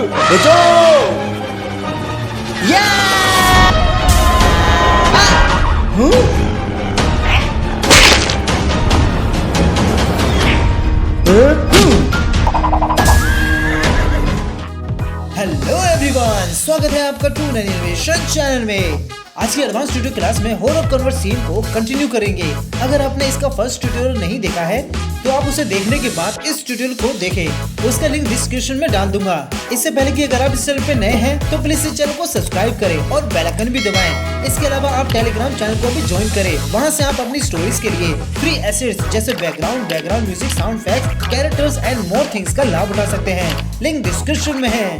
बचाओ। या! Hello everyone, स्वागत है आपका टून एनिमेशन चैनल में। आज की एडवांस ट्यूटोरियल क्लास में हॉरर कन्वर्ट सीन को कंटिन्यू करेंगे। अगर आपने इसका फर्स्ट ट्यूटोरियल नहीं देखा है तो आप उसे देखने के बाद इस ट्यूटोरियल को देखें। उसका लिंक डिस्क्रिप्शन में डाल दूंगा। इससे पहले कि अगर आप इस चैनल पे नए हैं तो प्लीज इस चैनल को सब्सक्राइब करें और बेल आइकन भी दबाएं। इसके अलावा आप टेलीग्राम चैनल को भी ज्वाइन करें। वहां से आप अपनी स्टोरीज के लिए फ्री एसेट्स जैसे background music, sound effects, characters and more things का लाभ उठा सकते हैं। लिंक डिस्क्रिप्शन में है।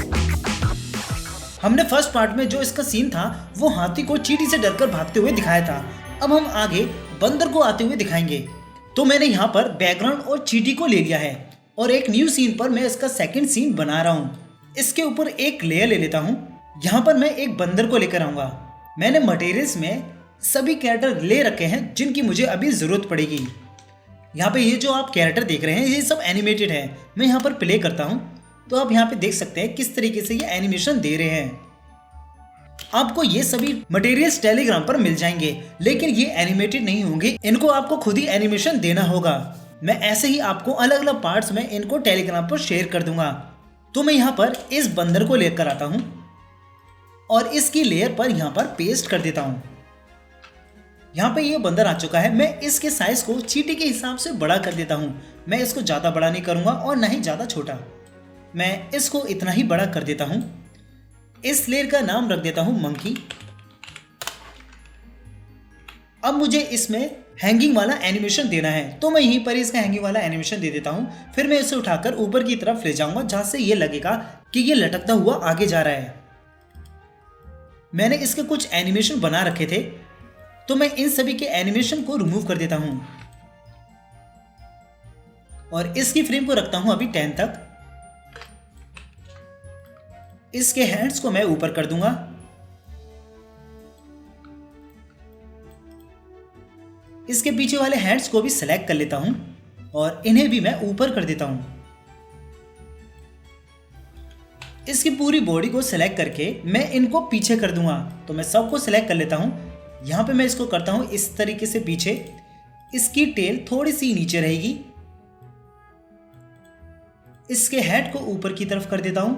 हमने फर्स्ट पार्ट में जो इसका सीन था वो हाथी को चींटी से डरकर भागते हुए दिखाया था। अब हम आगे बंदर को आते हुए दिखाएंगे। तो मैंने यहाँ पर बैकग्राउंड और चींटी को ले लिया है और एक न्यू सीन पर मैं इसका सेकंड सीन बना रहा हूँ। इसके ऊपर एक लेयर ले लेता हूँ। यहाँ पर मैं एक बंदर को लेकर आऊंगा। मैंने मटेरियल्स में सभी कैरेक्टर ले रखे हैं जिनकी मुझे अभी जरूरत पड़ेगी। यहाँ पे ये जो आप कैरेक्टर देख रहे हैं ये सब एनिमेटेड है। मैं यहाँ पर प्ले करता हूँ तो आप यहाँ पे देख सकते हैं किस तरीके से ये एनिमेशन दे रहे हैं। आपको ये सभी मटेरियल्स टेलीग्राम पर मिल जाएंगे, लेकिन ये एनिमेटेड नहीं होंगे। इनको आपको खुद ही एनिमेशन देना होगा। मैं ऐसे ही आपको अलग अलग पार्ट्स में इनको टेलीग्राम पर शेयर कर दूंगा। तो मैं यहाँ पर इस बंदर को लेकर आता हूँ और इसकी लेयर पर यहाँ पर पेस्ट कर देता हूँ। यहाँ पे ये बंदर आ चुका है। मैं इसके साइज को चींटी के हिसाब से बड़ा कर देता हूँ। मैं इसको ज्यादा बड़ा नहीं करूंगा और ना ही ज्यादा छोटा। मैं इसको इतना ही बड़ा कर देता हूं। इस लेयर का नाम रख देता हूं मंकी। अब मुझे इसमें हैंगिंग वाला एनिमेशन देना है तो मैं यहीं पर इसका हैंगिंग वाला एनिमेशन दे देता हूं। फिर मैं इसे उठाकर ऊपर की तरफ ले जाऊंगा जहां से ये लगेगा कि ये लटकता हुआ आगे जा रहा है। मैंने इसके कुछ एनिमेशन बना रखे थे तो मैं इन सभी के एनिमेशन को रिमूव कर देता हूं और इसकी फ्रेम को रखता हूं अभी 10 तक। इसके हैंड्स को मैं ऊपर कर दूंगा। इसके पीछे वाले हैंड्स को भी सेलेक्ट कर लेता हूं और इन्हें भी मैं ऊपर कर देता हूं। इसकी पूरी बॉडी को सेलेक्ट करके मैं इनको पीछे कर दूंगा। तो मैं सबको सेलेक्ट कर लेता हूं। यहां पे मैं इसको करता हूं इस तरीके से पीछे। इसकी टेल थोड़ी सी नीचे रहेगी। इसके हेड को ऊपर की तरफ कर देता हूं।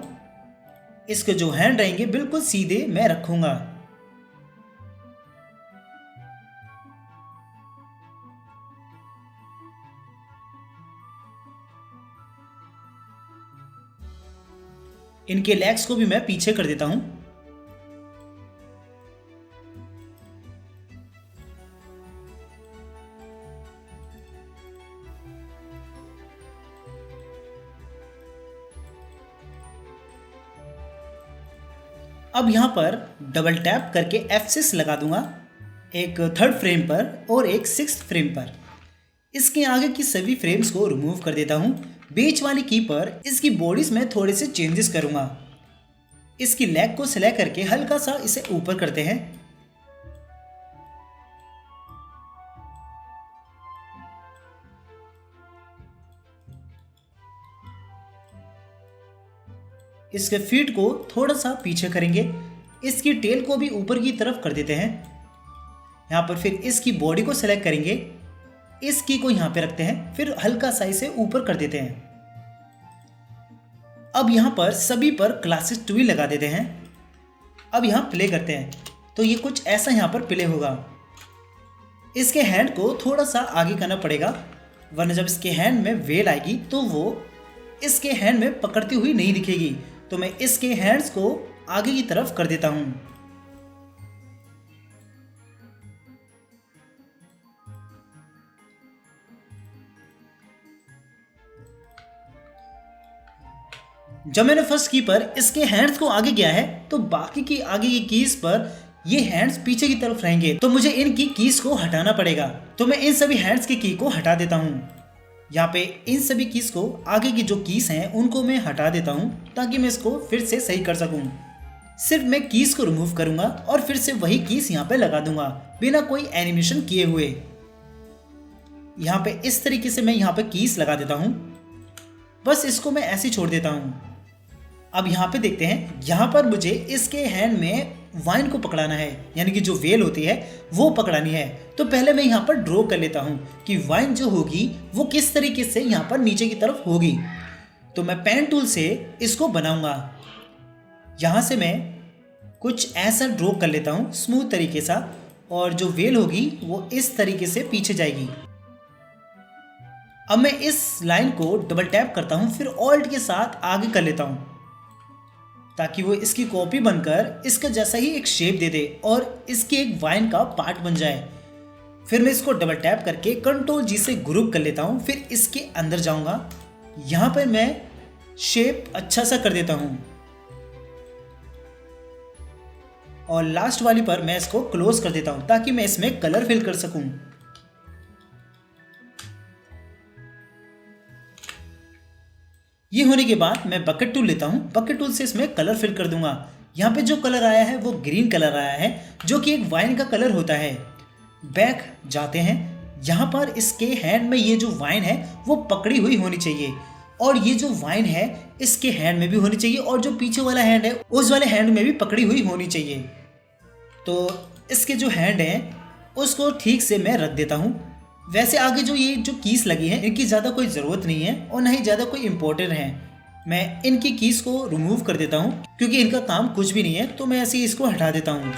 इसके जो हैंड रहेंगे बिल्कुल सीधे मैं रखूंगा। इनके लेग्स को भी मैं पीछे कर देता हूं। अब यहाँ पर डबल टैप करके F6 लगा दूंगा, एक थर्ड फ्रेम पर और एक 6th फ्रेम पर। इसके आगे की सभी फ्रेम्स को रिमूव कर देता हूँ। बीच वाली की पर इसकी बॉडीज में थोड़े से चेंजेस करूंगा। इसकी लेग को सिलेक्ट करके हल्का सा इसे ऊपर करते हैं। इसके फीट को थोड़ा सा पीछे करेंगे। इसकी टेल को भी ऊपर की तरफ कर देते हैं। यहाँ पर फिर इसकी बॉडी को सेलेक्ट करेंगे। इसकी को यहाँ पे रखते हैं, फिर हल्का सा इसे ऊपर कर देते हैं। अब यहाँ पर सभी पर क्लासेस 2 लगा देते हैं। अब यहाँ प्ले करते हैं तो ये कुछ ऐसा यहाँ पर प्ले होगा। इसके हैंड को थोड़ा सा आगे करना पड़ेगा, वरना जब इसके हैंड में वेल आएगी तो वो इसके हैंड में पकड़ती हुई नहीं दिखेगी। तो मैं इसके हैंड्स को आगे की तरफ कर देता हूं। जब मैंने फर्स्ट की पर इसके हैंड्स को आगे किया है तो बाकी की आगे की कीज पर ये हैंड्स पीछे की तरफ रहेंगे। तो मुझे इनकी कीज को हटाना पड़ेगा। तो मैं इन सभी हैंड्स की की को हटा देता हूं। यहाँ पे इन सभी कीज को आगे की जो कीज हैं उनको मैं हटा देता हूँ ताकि मैं इसको फिर से सही कर सकूँ। सिर्फ मैं कीज को रिमूव करूंगा और फिर से वही कीज यहाँ पे लगा दूंगा बिना कोई एनिमेशन किए हुए। यहाँ पे इस तरीके से मैं यहाँ पे कीज लगा देता हूँ। बस इसको मैं ऐसे छोड़ देता हूँ। अब यहाँ पे देखते हैं, यहाँ पर मुझे इसके हैंड में वाइन को पकड़ाना है, यानी कि जो वेल होती है वो पकड़ानी है। तो पहले मैं यहाँ पर ड्रॉ कर लेता हूँ कि वाइन जो होगी वो किस तरीके से यहाँ पर नीचे की तरफ होगी। तो मैं पेन टूल से इसको बनाऊंगा। यहाँ से मैं कुछ ऐसा ड्रॉ कर लेता हूँ स्मूथ तरीके सा, और जो वेल होगी वो इस तरीके से पीछे जाएगी। अब मैं इस लाइन को डबल टैप करता हूँ, फिर ऑल्ट के साथ आगे कर लेता हूँ ताकि वो इसकी कॉपी बनकर इसका जैसा ही एक शेप दे दे और इसके एक वाइन का पार्ट बन जाए। फिर मैं इसको डबल टैप करके कंट्रोल जी से ग्रुप कर लेता हूँ, फिर इसके अंदर जाऊंगा। यहाँ पर मैं शेप अच्छा सा कर देता हूँ और लास्ट वाली पर मैं इसको क्लोज कर देता हूँ ताकि मैं इसमें कलर फिल कर सकूं। ये होने के बाद मैं बकेट टूल लेता हूँ, बकेट टूल से इसमें कलर फिल कर दूंगा। यहाँ पे जो कलर आया है वो ग्रीन कलर आया है, जो कि एक वाइन का कलर होता है। बैक जाते हैं, यहाँ पर इसके हैंड में ये जो वाइन है वो पकड़ी हुई होनी चाहिए, और ये जो वाइन है इसके हैंड में भी होनी चाहिए, और जो पीछे वाला हैंड है उस वाले हैंड में भी पकड़ी हुई होनी चाहिए। तो इसके जो हैंड है उसको ठीक से मैं रख देता हूँ। वैसे आगे जो ये जो कीज लगी है इनकी ज़्यादा कोई ज़रूरत नहीं है और ना ही ज़्यादा कोई इम्पोर्टेंट है। मैं इनकी कीज को रिमूव कर देता हूँ क्योंकि इनका काम कुछ भी नहीं है, तो मैं ऐसे ही इसको हटा देता हूँ।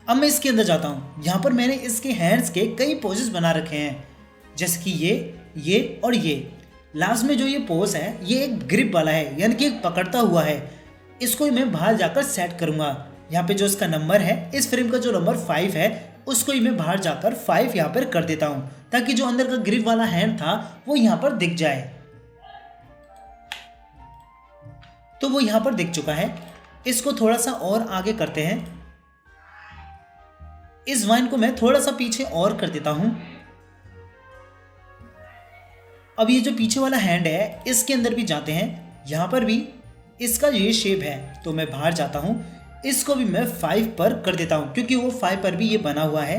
अब मैं इसके अंदर जाता हूँ। यहाँ पर मैंने इसके हैंड्स के कई पोजेस बना रखे हैं, जैसे कि ये और ये। लास्ट में जो ये पोज है ये एक ग्रिप वाला है, यानी कि एक पकड़ता हुआ है। इसको मैं बाहर जाकर सेट करूँगा। यहाँ पे जो इसका नंबर है, इस फ्रेम का जो नंबर 5 है उसको ही मैं बाहर जाकर 5 यहाँ पर कर देता हूँ ताकि जो अंदर का ग्रिप वाला हैंड था वो यहाँ पर दिख जाए। तो वो यहाँ पर दिख चुका है। इसको थोड़ा सा और आगे करते हैं। इस वाइन को मैं थोड़ा सा पीछे और कर देता हूँ। अब ये जो पीछे वाला हैंड है इसके अंदर भी जाते हैं। यहाँ पर भी इसका ये शेप है, तो मैं बाहर जाता हूँ। इसको भी मैं 5 पर कर देता हूं क्योंकि वो 5 पर भी ये बना हुआ है।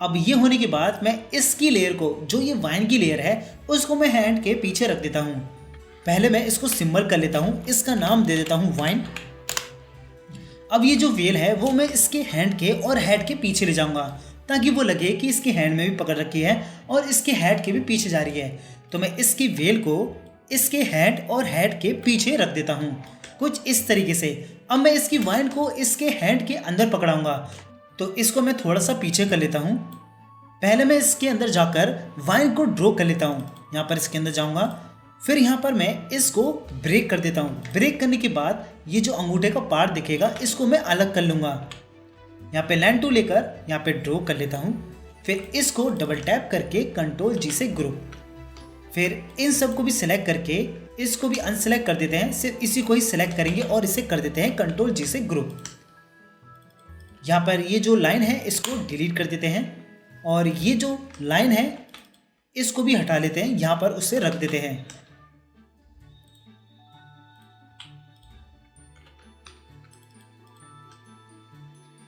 अब ये होने के बाद मैं इसकी लेयर को, जो ये वाइन की लेयर है, उसको मैं हैंड के पीछे रख देता हूं। पहले मैं इसको सिंबल कर लेता हूं, इसका नाम दे देता हूं वाइन। अब ये जो वेल है वो मैं इसके हैंड के और हेड के पीछे ले जाऊंगा ताकि वो लगे कि इसके हैंड में भी पकड़ रखी है और इसके हेड के भी पीछे जा रही है। तो मैं इसकी वेल को इसके हैंड और हेड के पीछे रख देता हूँ कुछ इस तरीके से। अब मैं इसकी वाइन को इसके हैंड के अंदर पकड़ाऊंगा, तो इसको मैं थोड़ा सा पीछे कर लेता हूँ। पहले मैं इसके अंदर जाकर वाइन को ड्रॉ कर लेता हूँ। यहाँ पर इसके अंदर जाऊँगा, फिर यहाँ पर मैं इसको ब्रेक कर देता हूँ। ब्रेक करने के बाद ये जो अंगूठे का पार्ट दिखेगा इसको मैं अलग कर लूँगा। यहाँ पे लाइन टूल लेकर यहाँ पे ड्रॉ कर लेता हूँ, फिर इसको डबल टैप करके कंट्रोल जी से ग्रुप। फिर इन सब को भी सिलेक्ट करके इसको भी अनसिलेक्ट कर देते हैं, सिर्फ इसी को ही सिलेक्ट करेंगे और इसे कर देते हैं कंट्रोल जी से ग्रुप। यहाँ पर ये जो लाइन है इसको डिलीट कर देते हैं और ये जो लाइन है इसको भी हटा लेते हैं, यहाँ पर उसे रख देते हैं।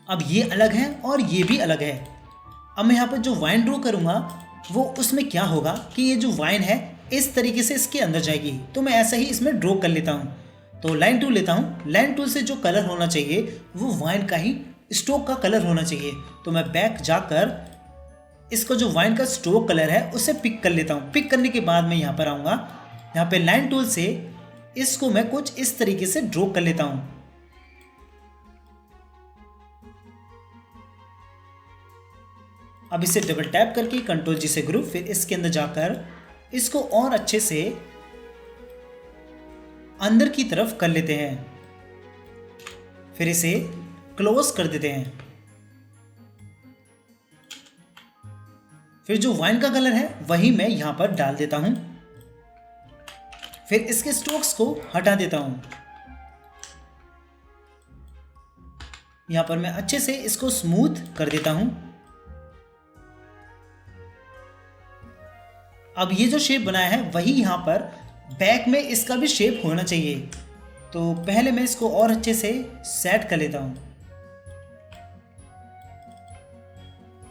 अब ये अलग है और ये भी अलग है। अब मैं यहाँ पर जो वाइन ड्रॉ करूँगा वो उसमें क्या होगा कि ये जो वाइन है इस तरीके से इसके अंदर जाएगी, तो मैं ऐसा ही इसमें ड्रॉ कर लेता हूँ। तो लाइन टूल लेता हूँ। लाइन टूल से जो कलर होना चाहिए वो वाइन का ही स्ट्रोक का कलर होना चाहिए। तो मैं बैक जाकर इसको जो वाइन का स्ट्रोक कलर है उसे पिक कर लेता हूँ। पिक करने के बाद मैं यहाँ पर आऊँगा। यहाँ पे लाइन टूल से इसको मैं कुछ इस तरीके से ड्रॉ कर लेता हूँ। अब इसे डबल टैप करके कंट्रोल जी से ग्रुप, फिर इसके अंदर जाकर इसको और अच्छे से अंदर की तरफ कर लेते हैं, फिर इसे क्लोज कर देते हैं। फिर जो वाइन का कलर है वही मैं यहां पर डाल देता हूं, फिर इसके स्ट्रोक्स को हटा देता हूं। यहां पर मैं अच्छे से इसको स्मूथ कर देता हूं। अब ये जो शेप बनाया है वही यहाँ पर बैक में इसका भी शेप होना चाहिए। तो पहले मैं इसको और अच्छे से सेट कर लेता हूँ।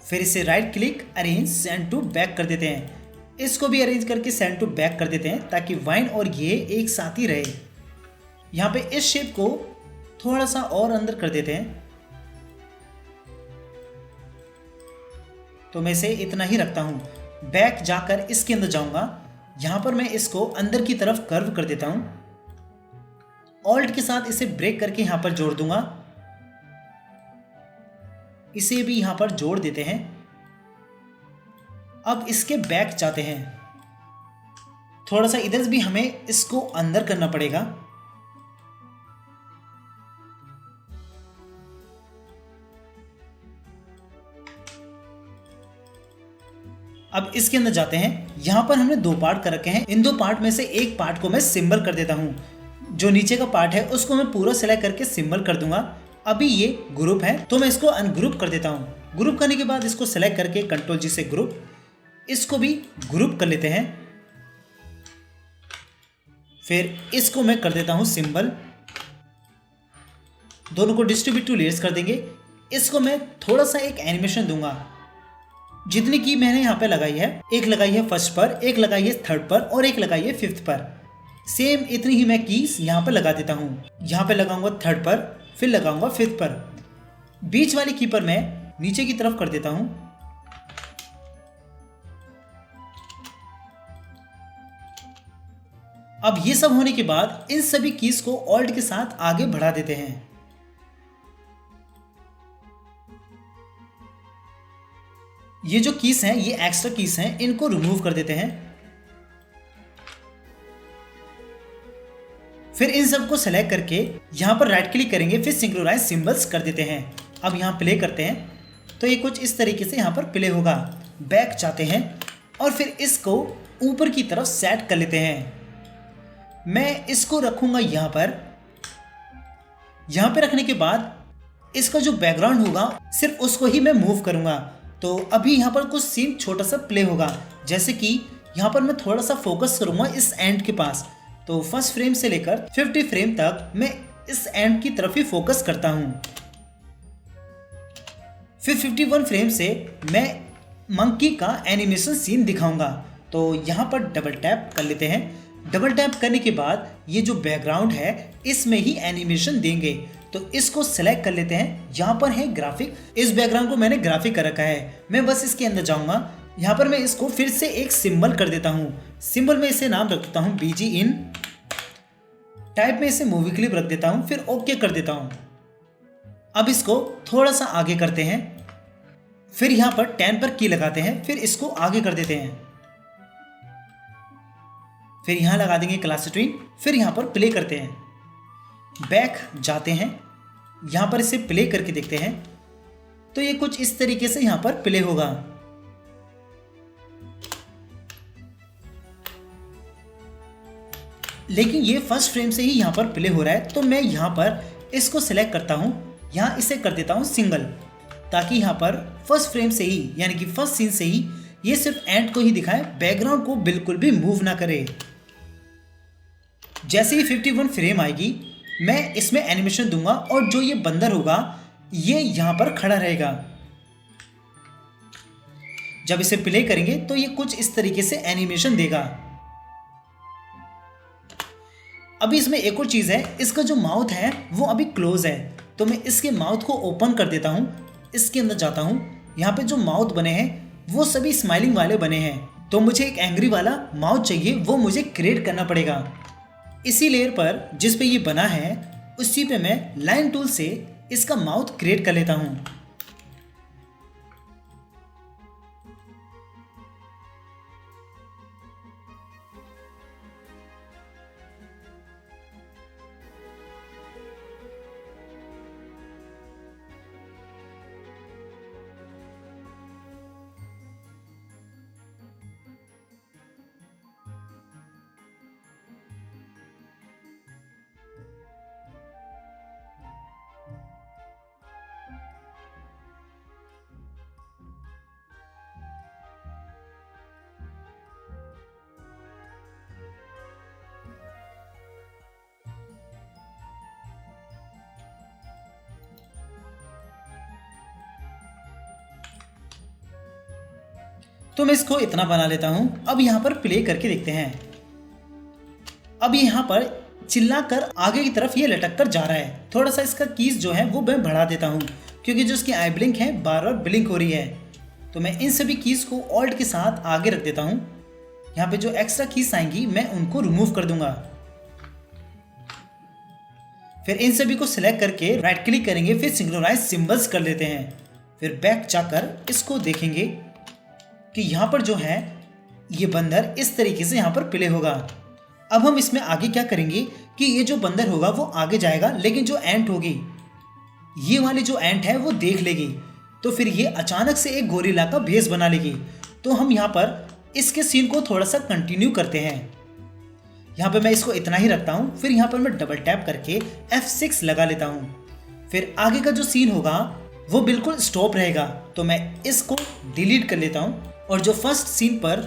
फिर इसे right click, arrange, send to back कर देते हैं। इसको भी अरेंज करके सेंड टू बैक कर देते हैं ताकि वाइन और ये एक साथ ही रहे। यहाँ पे इस शेप को थोड़ा सा और अंदर कर देते हैं, तो मैं इसे इतना ही रखता हूँ। बैक जाकर इसके अंदर जाऊंगा, यहाँ पर मैं इसको अंदर की तरफ कर्व कर देता हूँ। ऑल्ट के साथ इसे ब्रेक करके यहाँ पर जोड़ दूंगा, इसे भी यहाँ पर जोड़ देते हैं। अब इसके बैक जाते हैं, थोड़ा सा इधर भी हमें इसको अंदर करना पड़ेगा। अब इसके अंदर जाते हैं, यहां पर हमने दो पार्ट कर रखे हैं। इन दो पार्ट में से एक पार्ट को मैं सिंबल कर देता हूं। जो नीचे का पार्ट है उसको मैं पूरा सिलेक्ट करके सिंबल कर दूंगा। अभी ये ग्रुप है तो मैं इसको अनग्रुप कर देता हूं। ग्रुप करने के बाद इसको सिलेक्ट करके कंट्रोल जी से ग्रुप, इसको भी ग्रुप कर लेते हैं। फिर इसको मैं कर देता हूं सिंबल। दोनों को डिस्ट्रीब्यूट टू लेयर्स कर देंगे। इसको मैं थोड़ा सा एक एनिमेशन दूंगा। जितनी की मैंने यहाँ पे लगाई है, एक लगाई है फर्स्ट पर, एक लगाई है थर्ड पर और एक लगाई है फिफ्थ पर। सेम इतनी ही मैं कीज यहाँ पे लगा देता हूँ। यहाँ पे लगाऊंगा थर्ड पर, फिर लगाऊंगा फिफ्थ पर। बीच वाली की पर मैं नीचे की तरफ कर देता हूँ। अब ये सब होने के बाद इन सभी कीज को ऑल्ट के साथ आगे बढ़ा देते हैं। ये जो कीज हैं, ये एक्स्ट्रा कीज हैं, इनको रिमूव कर देते हैं। फिर इन सबको सेलेक्ट करके यहां पर राइट क्लिक करेंगे, फिर सिंक्रोनाइज सिंबल्स कर देते हैं। अब यहां प्ले करते हैं तो ये कुछ इस तरीके से यहां पर प्ले होगा। बैक जाते हैं और फिर इसको ऊपर की तरफ सेट कर लेते हैं। मैं इसको रखूंगा यहां पर। यहां पे रखने के बाद इसका जो बैकग्राउंड होगा सिर्फ उसको ही मैं मूव करूंगा। तो अभी यहाँ पर कुछ सीन छोटा सा प्ले होगा, जैसे कि यहाँ पर मैं थोड़ा सा फोकस करूंगा इस एंड के पास। तो फर्स्ट फ्रेम से लेकर 50 फ्रेम तक मैं इस एंड की तरफ ही फोकस करता हूँ। फिर 51 फ्रेम से मैं मंकी का एनिमेशन सीन दिखाऊंगा। तो यहाँ पर डबल टैप कर लेते हैं। डबल टैप करने के बाद ये जो बैकग्राउंड है इसमें ही एनिमेशन देंगे। तो इसको सेलेक्ट कर लेते हैं। यहाँ पर है ग्राफिक, इस बैकग्राउंड को मैंने ग्राफिक कर रखा है। मैं बस इसके अंदर जाऊंगा, यहाँ पर मैं इसको फिर से एक सिंबल कर देता हूँ। सिंबल में इसे नाम रख देता हूँ बीजी इन। टाइप में इसे मूवी क्लिप रख देता हूँ, फिर ओके कर देता हूँ। अब इसको थोड़ा सा आगे करते हैं, फिर यहाँ पर 10 पर की लगाते हैं, फिर इसको आगे कर देते हैं। फिर यहाँ लगा देंगे क्लास ट्विन, फिर यहाँ पर प्ले करते हैं। बैक जाते हैं, यहां पर इसे प्ले करके देखते हैं तो ये कुछ इस तरीके से यहां पर प्ले होगा। लेकिन ये फर्स्ट फ्रेम से ही यहां पर प्ले हो रहा है, तो मैं यहां पर इसको सिलेक्ट करता हूं, यहां इसे कर देता हूं सिंगल, ताकि यहां पर फर्स्ट फ्रेम से ही यानी कि फर्स्ट सीन से ही ये सिर्फ एंड को ही दिखाए, बैकग्राउंड को बिल्कुल भी मूव ना करे। जैसे ही 51 फ्रेम आएगी मैं इसमें एनिमेशन दूंगा और जो ये बंदर होगा ये यहां पर खड़ा रहेगा। जब इसे प्ले करेंगे तो ये कुछ इस तरीके से एनिमेशन देगा। अभी इसमें एक और चीज है, इसका जो माउथ है वो अभी क्लोज है, तो मैं इसके माउथ को ओपन कर देता हूं। इसके अंदर जाता हूं, यहाँ पे जो माउथ बने हैं वो सभी स्माइलिंग वाले बने हैं, तो मुझे एक एंग्री वाला माउथ चाहिए, वो मुझे क्रिएट करना पड़ेगा। इसी लेयर पर जिस पे ये बना है उसी पे मैं लाइन टूल से इसका माउथ क्रिएट कर लेता हूं। तो मैं इसको इतना बना लेता हूँ। अब यहाँ पर प्ले करके देखते हैं। अब यहाँ पर चिल्लाकर आगे की तरफ ये लटक कर जा रहा है। थोड़ा सा इसका कीज जो है वो मैं बढ़ा देता हूँ, क्योंकि जो इसकी आई ब्लिंक है बार बार ब्लिंक हो रही है। तो मैं इन सभी कीज को ऑल्ट के साथ आगे रख देता हूँ। यहाँ पे जो एक्स्ट्रा कीज आएंगी मैं उनको रिमूव कर दूंगा। फिर इन सभी को सिलेक्ट करके राइट क्लिक करेंगे, फिर सिंक्रोनाइज सिंबल्स कर लेते हैं। फिर बैक जाकर इसको देखेंगे कि यहाँ पर जो है ये बंदर इस तरीके से यहाँ पर प्ले होगा। अब हम इसमें आगे क्या करेंगे कि ये जो बंदर होगा वो आगे जाएगा, लेकिन जो एंट होगी ये वाली जो एंट है वो देख लेगी, तो फिर ये अचानक से एक गोरिल्ला का भेष बना लेगी। तो हम यहाँ पर इसके सीन को थोड़ा सा कंटिन्यू करते हैं। यहाँ पे मैं इसको इतना ही रखता हूँ। फिर यहाँ पर मैं डबल टैप करके F6 लगा लेता हूँ। फिर आगे का जो सीन होगा वो बिल्कुल स्टॉप रहेगा, तो मैं इसको डिलीट कर लेता हूँ और जो फर्स्ट सीन पर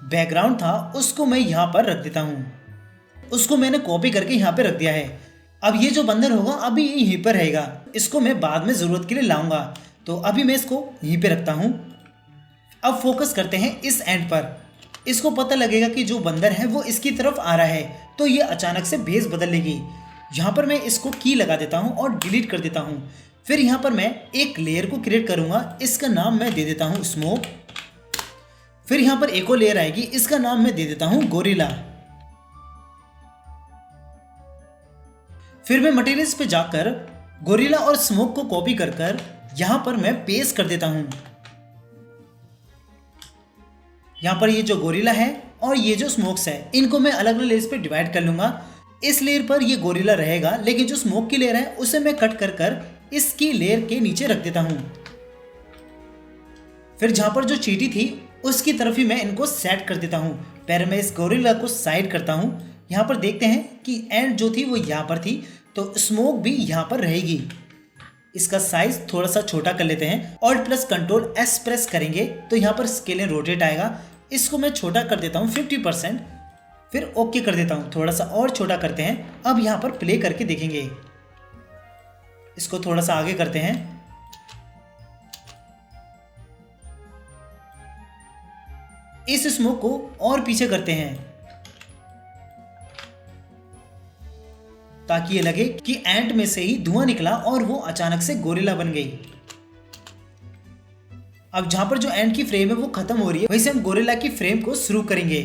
बैकग्राउंड था उसको मैं यहाँ पर रख देता हूँ। उसको मैंने कॉपी करके यहाँ पे रख दिया है। अब ये जो बंदर होगा अभी यहीं पर रहेगा, इसको मैं बाद में ज़रूरत के लिए लाऊंगा, तो अभी मैं इसको यहीं पे रखता हूँ। अब फोकस करते हैं इस एंड पर। इसको पता लगेगा कि जो बंदर है वो इसकी तरफ आ रहा है, तो ये अचानक से भेष बदल लेगी। यहाँ पर मैं इसको की लगा देता हूँ और डिलीट कर देता हूँ। फिर यहाँ पर मैं एक लेयर को क्रिएट करूँगा, इसका नाम मैं दे देता हूँ स्मोक। फिर यहाँ पर एक और लेयर आएगी, इसका नाम मैं दे देता हूँ गोरिल्ला। फिर मैं मटेरियल्स पे जाकर गोरिल्ला और स्मोक को कॉपी कर यहाँ पर मैं पेस्ट कर देता हूँ। यहाँ पर ये जो गोरिल्ला है और ये जो स्मोक्स है इनको मैं अलग अलग लेयर्स पे डिवाइड कर लूंगा। इस लेयर पर ये गोरिल्ला रहेगा, लेकिन जो स्मोक की लेयर है उसे मैं कट कर इसकी लेयर के नीचे रख देता हूँ। फिर जहाँ पर जो चींटी थी उसकी तरफ ही मैं इनको सेट कर देता हूँ। पहले मैं इस गोरिल्ला को साइड करता हूँ। यहाँ पर देखते हैं कि एंड जो थी वो यहाँ पर थी, तो स्मोक भी यहाँ पर रहेगी। इसका साइज थोड़ा सा छोटा कर लेते हैं। Alt plus control S press करेंगे तो यहाँ पर स्केल एंड रोटेट आएगा। इसको मैं छोटा कर देता हूँ 50%। फिर ओके कर देता हूँ, थोड़ा सा और छोटा करते हैं। अब यहाँ पर प्ले करके देखेंगे। इसको थोड़ा सा आगे करते हैं। इस स्मोक को और पीछे करते हैं ताकि ये लगे कि एंट में से ही धुआं निकला और वो अचानक से गोरिल्ला बन गई। अब जहां पर जो एंट की फ्रेम है वो खत्म हो रही है, वहीं से हम गोरिल्ला की फ्रेम को शुरू करेंगे।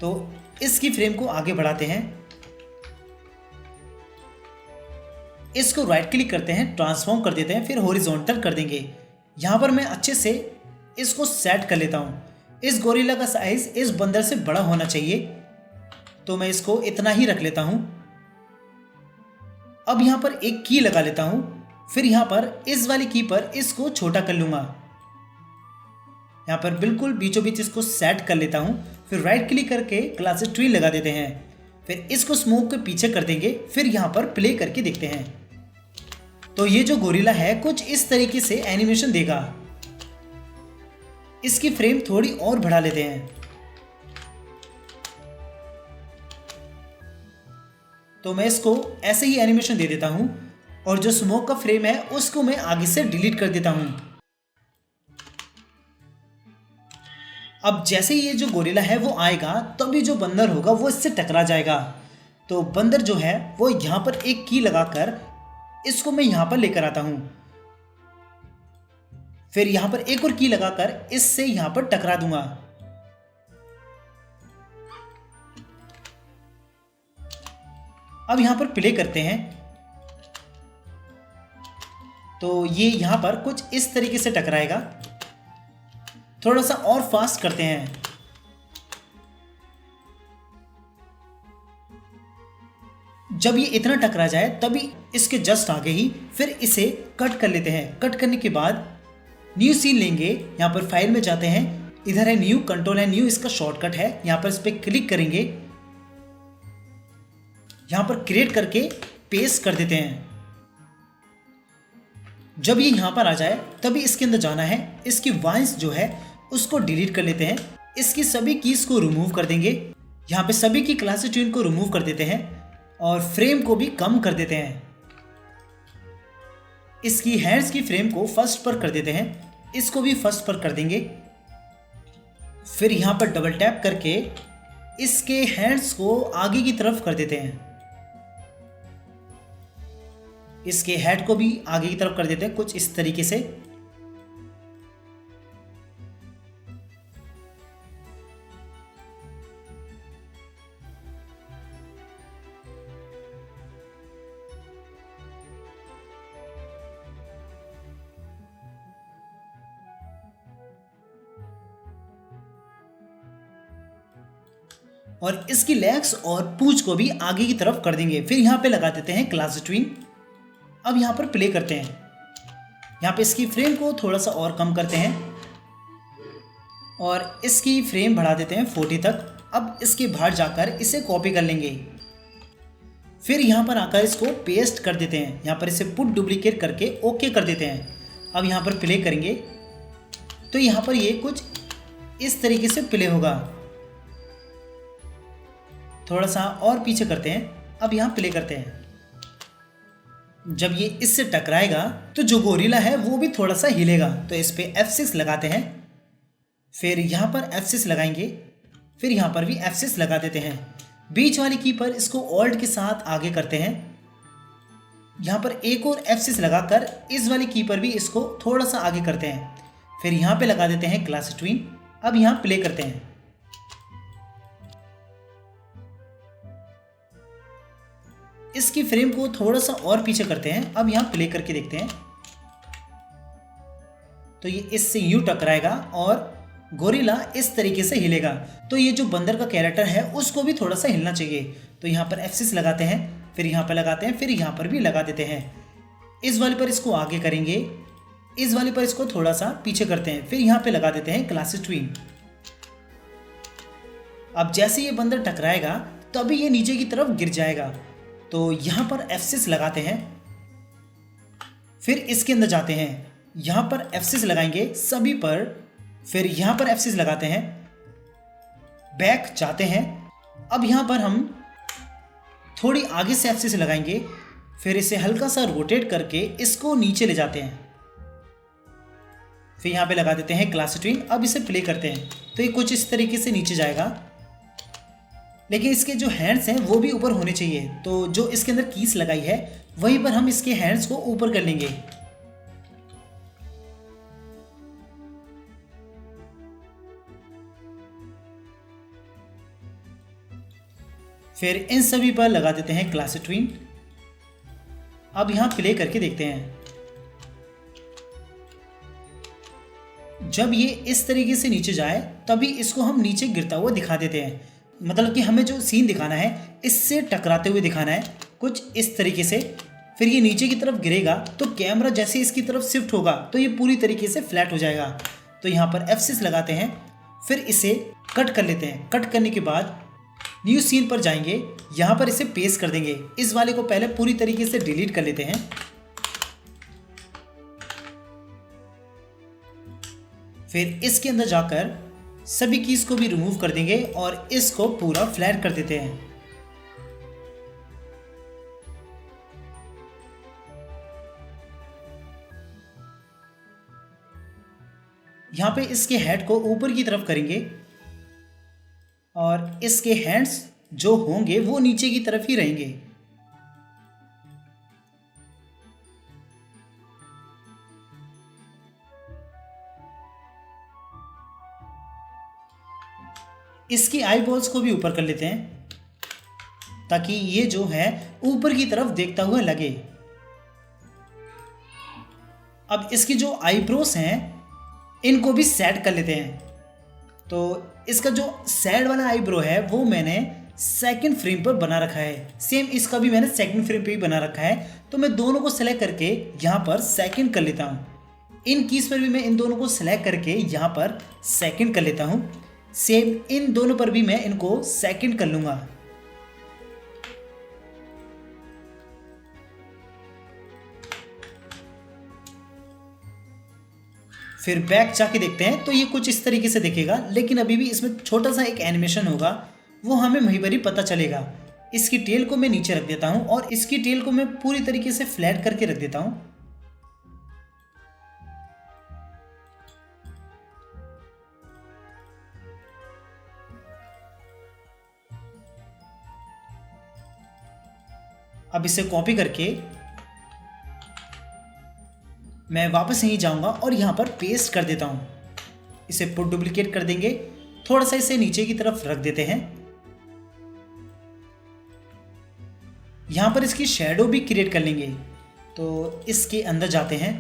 तो इसकी फ्रेम को आगे बढ़ाते हैं, इसको राइट क्लिक करते हैं, ट्रांसफॉर्म कर देते हैं, फिर हॉरिजॉन्टल कर देंगे। यहां पर मैं अच्छे से इसको सेट कर लेता हूं। इस गोरिल्ला का साइज इस बंदर से बड़ा होना चाहिए, तो मैं इसको इतना ही रख लेता हूं। अब यहां पर एक की लगा लेता हूं, फिर यहां पर इस वाली की पर इसको छोटा कर लूंगा। यहां पर बिल्कुल बीचों बीच इसको सेट कर लेता हूं। फिर राइट क्लिक करके क्लासेस ट्री लगा देते हैं, फिर इसको स्मोक के पीछे कर देंगे। फिर यहां पर प्ले करके देखते हैं। तो ये जो गोरिल्ला है कुछ इस तरीके से एनिमेशन देगा। इसकी फ्रेम थोड़ी और बढ़ा लेते हैं। तो मैं इसको ऐसे ही एनिमेशन दे देता हूं और जो स्मोक का फ्रेम है उसको मैं आगे से डिलीट कर देता हूं। अब जैसे ही ये जो गोरिल्ला है वो आएगा, तभी जो बंदर होगा वो इससे टकरा जाएगा। तो बंदर जो है वो यहां पर एक की लगाकर इसको मैं यहां पर लेकर आता हूं। फिर यहां पर एक और की लगाकर इससे यहां पर टकरा दूंगा। अब यहां पर प्ले करते हैं तो ये यहां पर कुछ इस तरीके से टकराएगा। थोड़ा सा और फास्ट करते हैं। जब ये इतना टकरा जाए तभी इसके जस्ट आगे ही फिर इसे कट कर लेते हैं। कट करने के बाद न्यू सीन लेंगे, यहाँ पर फाइल में जाते हैं, इधर है न्यू, कंट्रोल है न्यू, इसका शॉर्टकट है। यहाँ पर इस पर क्लिक करेंगे, यहाँ पर क्रिएट करके पेस्ट कर देते हैं। जब ये यहाँ पर आ जाए तभी इसके अंदर जाना है, इसकी वाइंस जो है उसको डिलीट कर लेते हैं। इसकी सभी कीज को रिमूव कर देंगे। यहाँ पे सभी की क्लासेस ट्यून को रिमूव कर देते हैं और फ्रेम को भी कम कर देते हैं। इसकी हैंड्स की फ्रेम को फर्स्ट पर कर देते हैं, इसको भी फर्स्ट पर कर देंगे। फिर यहाँ पर डबल टैप करके इसके हैंड्स को आगे की तरफ कर देते हैं। इसके हेड को भी आगे की तरफ कर देते हैं कुछ इस तरीके से। और इसकी लेग्स और पूंछ को भी आगे की तरफ कर देंगे। फिर यहाँ पे लगा देते हैं क्लास ट्विन। अब यहाँ पर प्ले करते हैं। यहाँ पे इसकी फ्रेम को थोड़ा सा और कम करते हैं और इसकी फ्रेम बढ़ा देते हैं 40 तक। अब इसके बाहर जाकर इसे कॉपी कर लेंगे। फिर यहाँ पर आकर इसको पेस्ट कर देते हैं। यहाँ पर इसे पुट डुप्लीकेट करके ओके कर देते हैं। अब यहाँ पर प्ले करेंगे तो यहाँ पर ये कुछ इस तरीके से प्ले होगा। थोड़ा सा और पीछे करते हैं। अब यहाँ प्ले करते हैं। जब ये इससे टकराएगा तो जो गोरिल्ला है वो भी थोड़ा सा हिलेगा। तो इस पे F6 लगाते हैं। फिर यहाँ पर F6 लगाएंगे। फिर यहाँ पर भी F6 लगा देते हैं। बीच वाली की पर इसको ऑल्ट के साथ आगे करते हैं। यहाँ पर एक और F6 लगाकर इस वाली की पर भी इसको थोड़ा सा आगे करते हैं। फिर यहाँ पे लगा देते हैं क्लास ट्विन। अब यहाँ प्ले करते हैं। इसकी फ्रेम को थोड़ा सा और पीछे करते हैं। अब यहाँ प्ले करके देखते हैं तो ये इससे यूं टकराएगा और गोरिल्ला इस तरीके से हिलेगा। तो ये जो बंदर का कैरेक्टर है उसको भी थोड़ा सा हिलना चाहिए। तो यहाँ पर F6 लगाते हैं। फिर यहाँ पर लगाते हैं। फिर यहाँ पर भी लगा देते हैं। इस वाले पर इसको आगे करेंगे। इस वाले पर इसको थोड़ा सा पीछे करते हैं। फिर यहाँ पे लगा देते हैं क्लास ट्विन। अब जैसे ये बंदर टकराएगा तभी ये नीचे की तरफ गिर जाएगा। तो यहाँ पर F6 लगाते हैं। फिर इसके अंदर जाते हैं। यहाँ पर F6 लगाएंगे सभी पर। फिर यहाँ पर F6 लगाते हैं। बैक जाते हैं। अब यहाँ पर हम थोड़ी आगे से F6 लगाएंगे। फिर इसे हल्का सा रोटेट करके इसको नीचे ले जाते हैं। फिर यहाँ पे लगा देते हैं क्लास ट्विन। अब इसे प्ले करते हैं तो ये कुछ इस तरीके से नीचे जाएगा। लेकिन इसके जो हैंड्स हैं वो भी ऊपर होने चाहिए। तो जो इसके अंदर कीस लगाई है वहीं पर हम इसके हैंड्स को ऊपर कर लेंगे। फिर इन सभी पर लगा देते हैं क्लास ट्विन। अब यहां प्ले करके देखते हैं। जब ये इस तरीके से नीचे जाए तभी इसको हम नीचे गिरता हुआ दिखा देते हैं। मतलब कि हमें जो सीन दिखाना है इससे टकराते हुए दिखाना है कुछ इस तरीके से। फिर ये नीचे की तरफ गिरेगा तो कैमरा जैसे इसकी तरफ शिफ्ट होगा तो ये पूरी तरीके से फ्लैट हो जाएगा। तो यहाँ पर F6 लगाते हैं। फिर इसे कट कर लेते हैं। कट करने के बाद न्यू सीन पर जाएंगे। यहाँ पर इसे पेस्ट कर देंगे। इस वाले को पहले पूरी तरीके से डिलीट कर लेते हैं। फिर इसके अंदर जाकर सभी कीज को भी रिमूव कर देंगे और इसको पूरा फ्लैट कर देते हैं। यहां पे इसके हेड को ऊपर की तरफ करेंगे और इसके हैंड्स जो होंगे वो नीचे की तरफ ही रहेंगे। इसकी आई बॉल्स को भी ऊपर कर लेते हैं ताकि ये जो है ऊपर की तरफ देखता हुआ लगे। अब इसकी जो आईब्रोस हैं इनको भी सेट कर लेते हैं। तो इसका जो सैड वाला आईब्रो है वो मैंने सेकंड फ्रेम पर बना रखा है। सेम इसका भी मैंने सेकंड फ्रेम पे ही बना रखा है। तो मैं दोनों को सेलेक्ट करके यहाँ पर सेकंड कर लेता हूँ। इन कीज पर भी मैं इन दोनों को सेलेक्ट करके यहाँ पर सेकंड कर लेता हूँ। सेम इन दोनों पर भी मैं इनको सेकंड कर लूंगा। फिर बैक जाके देखते हैं तो ये कुछ इस तरीके से दिखेगा। लेकिन अभी भी इसमें छोटा सा एक एनिमेशन होगा वो हमें वहीं पर ही पता चलेगा। इसकी टेल को मैं नीचे रख देता हूं और इसकी टेल को मैं पूरी तरीके से फ्लैट करके रख देता हूं। अब इसे कॉपी करके मैं वापस यहीं जाऊंगा और यहाँ पर पेस्ट कर देता हूँ। इसे पुट डुप्लीकेट कर देंगे, थोड़ा सा इसे नीचे की तरफ रख देते हैं। यहाँ पर इसकी शैडो भी क्रिएट कर लेंगे, तो इसके अंदर जाते हैं।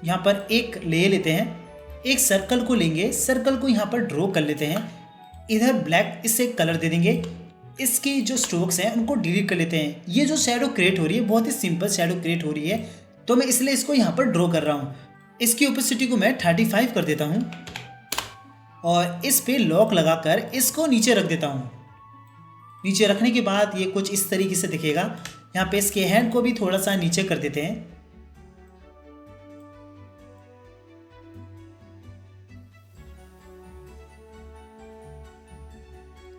यहाँ पर एक ले लेते हैं, एक सर्कल को लेंगे, सर्कल को यहाँ पर ड्रॉ कर लेते हैं। इधर ब्लैक इसे कलर दे देंगे, इसकी जो स्ट्रोक्स हैं उनको डिलीट कर लेते हैं। ये जो शैडो क्रिएट हो रही है बहुत ही सिंपल शैडो क्रिएट हो रही है, तो मैं इसलिए इसको यहाँ पर ड्रॉ कर रहा हूँ। इसकी ओपेसिटी को मैं 35 कर देता हूँ और इस पे लॉक लगाकर इसको नीचे रख देता हूँ। नीचे रखने के बाद ये कुछ इस तरीके से दिखेगा। यहाँ पे इसके हैंड को भी थोड़ा सा नीचे कर देते हैं।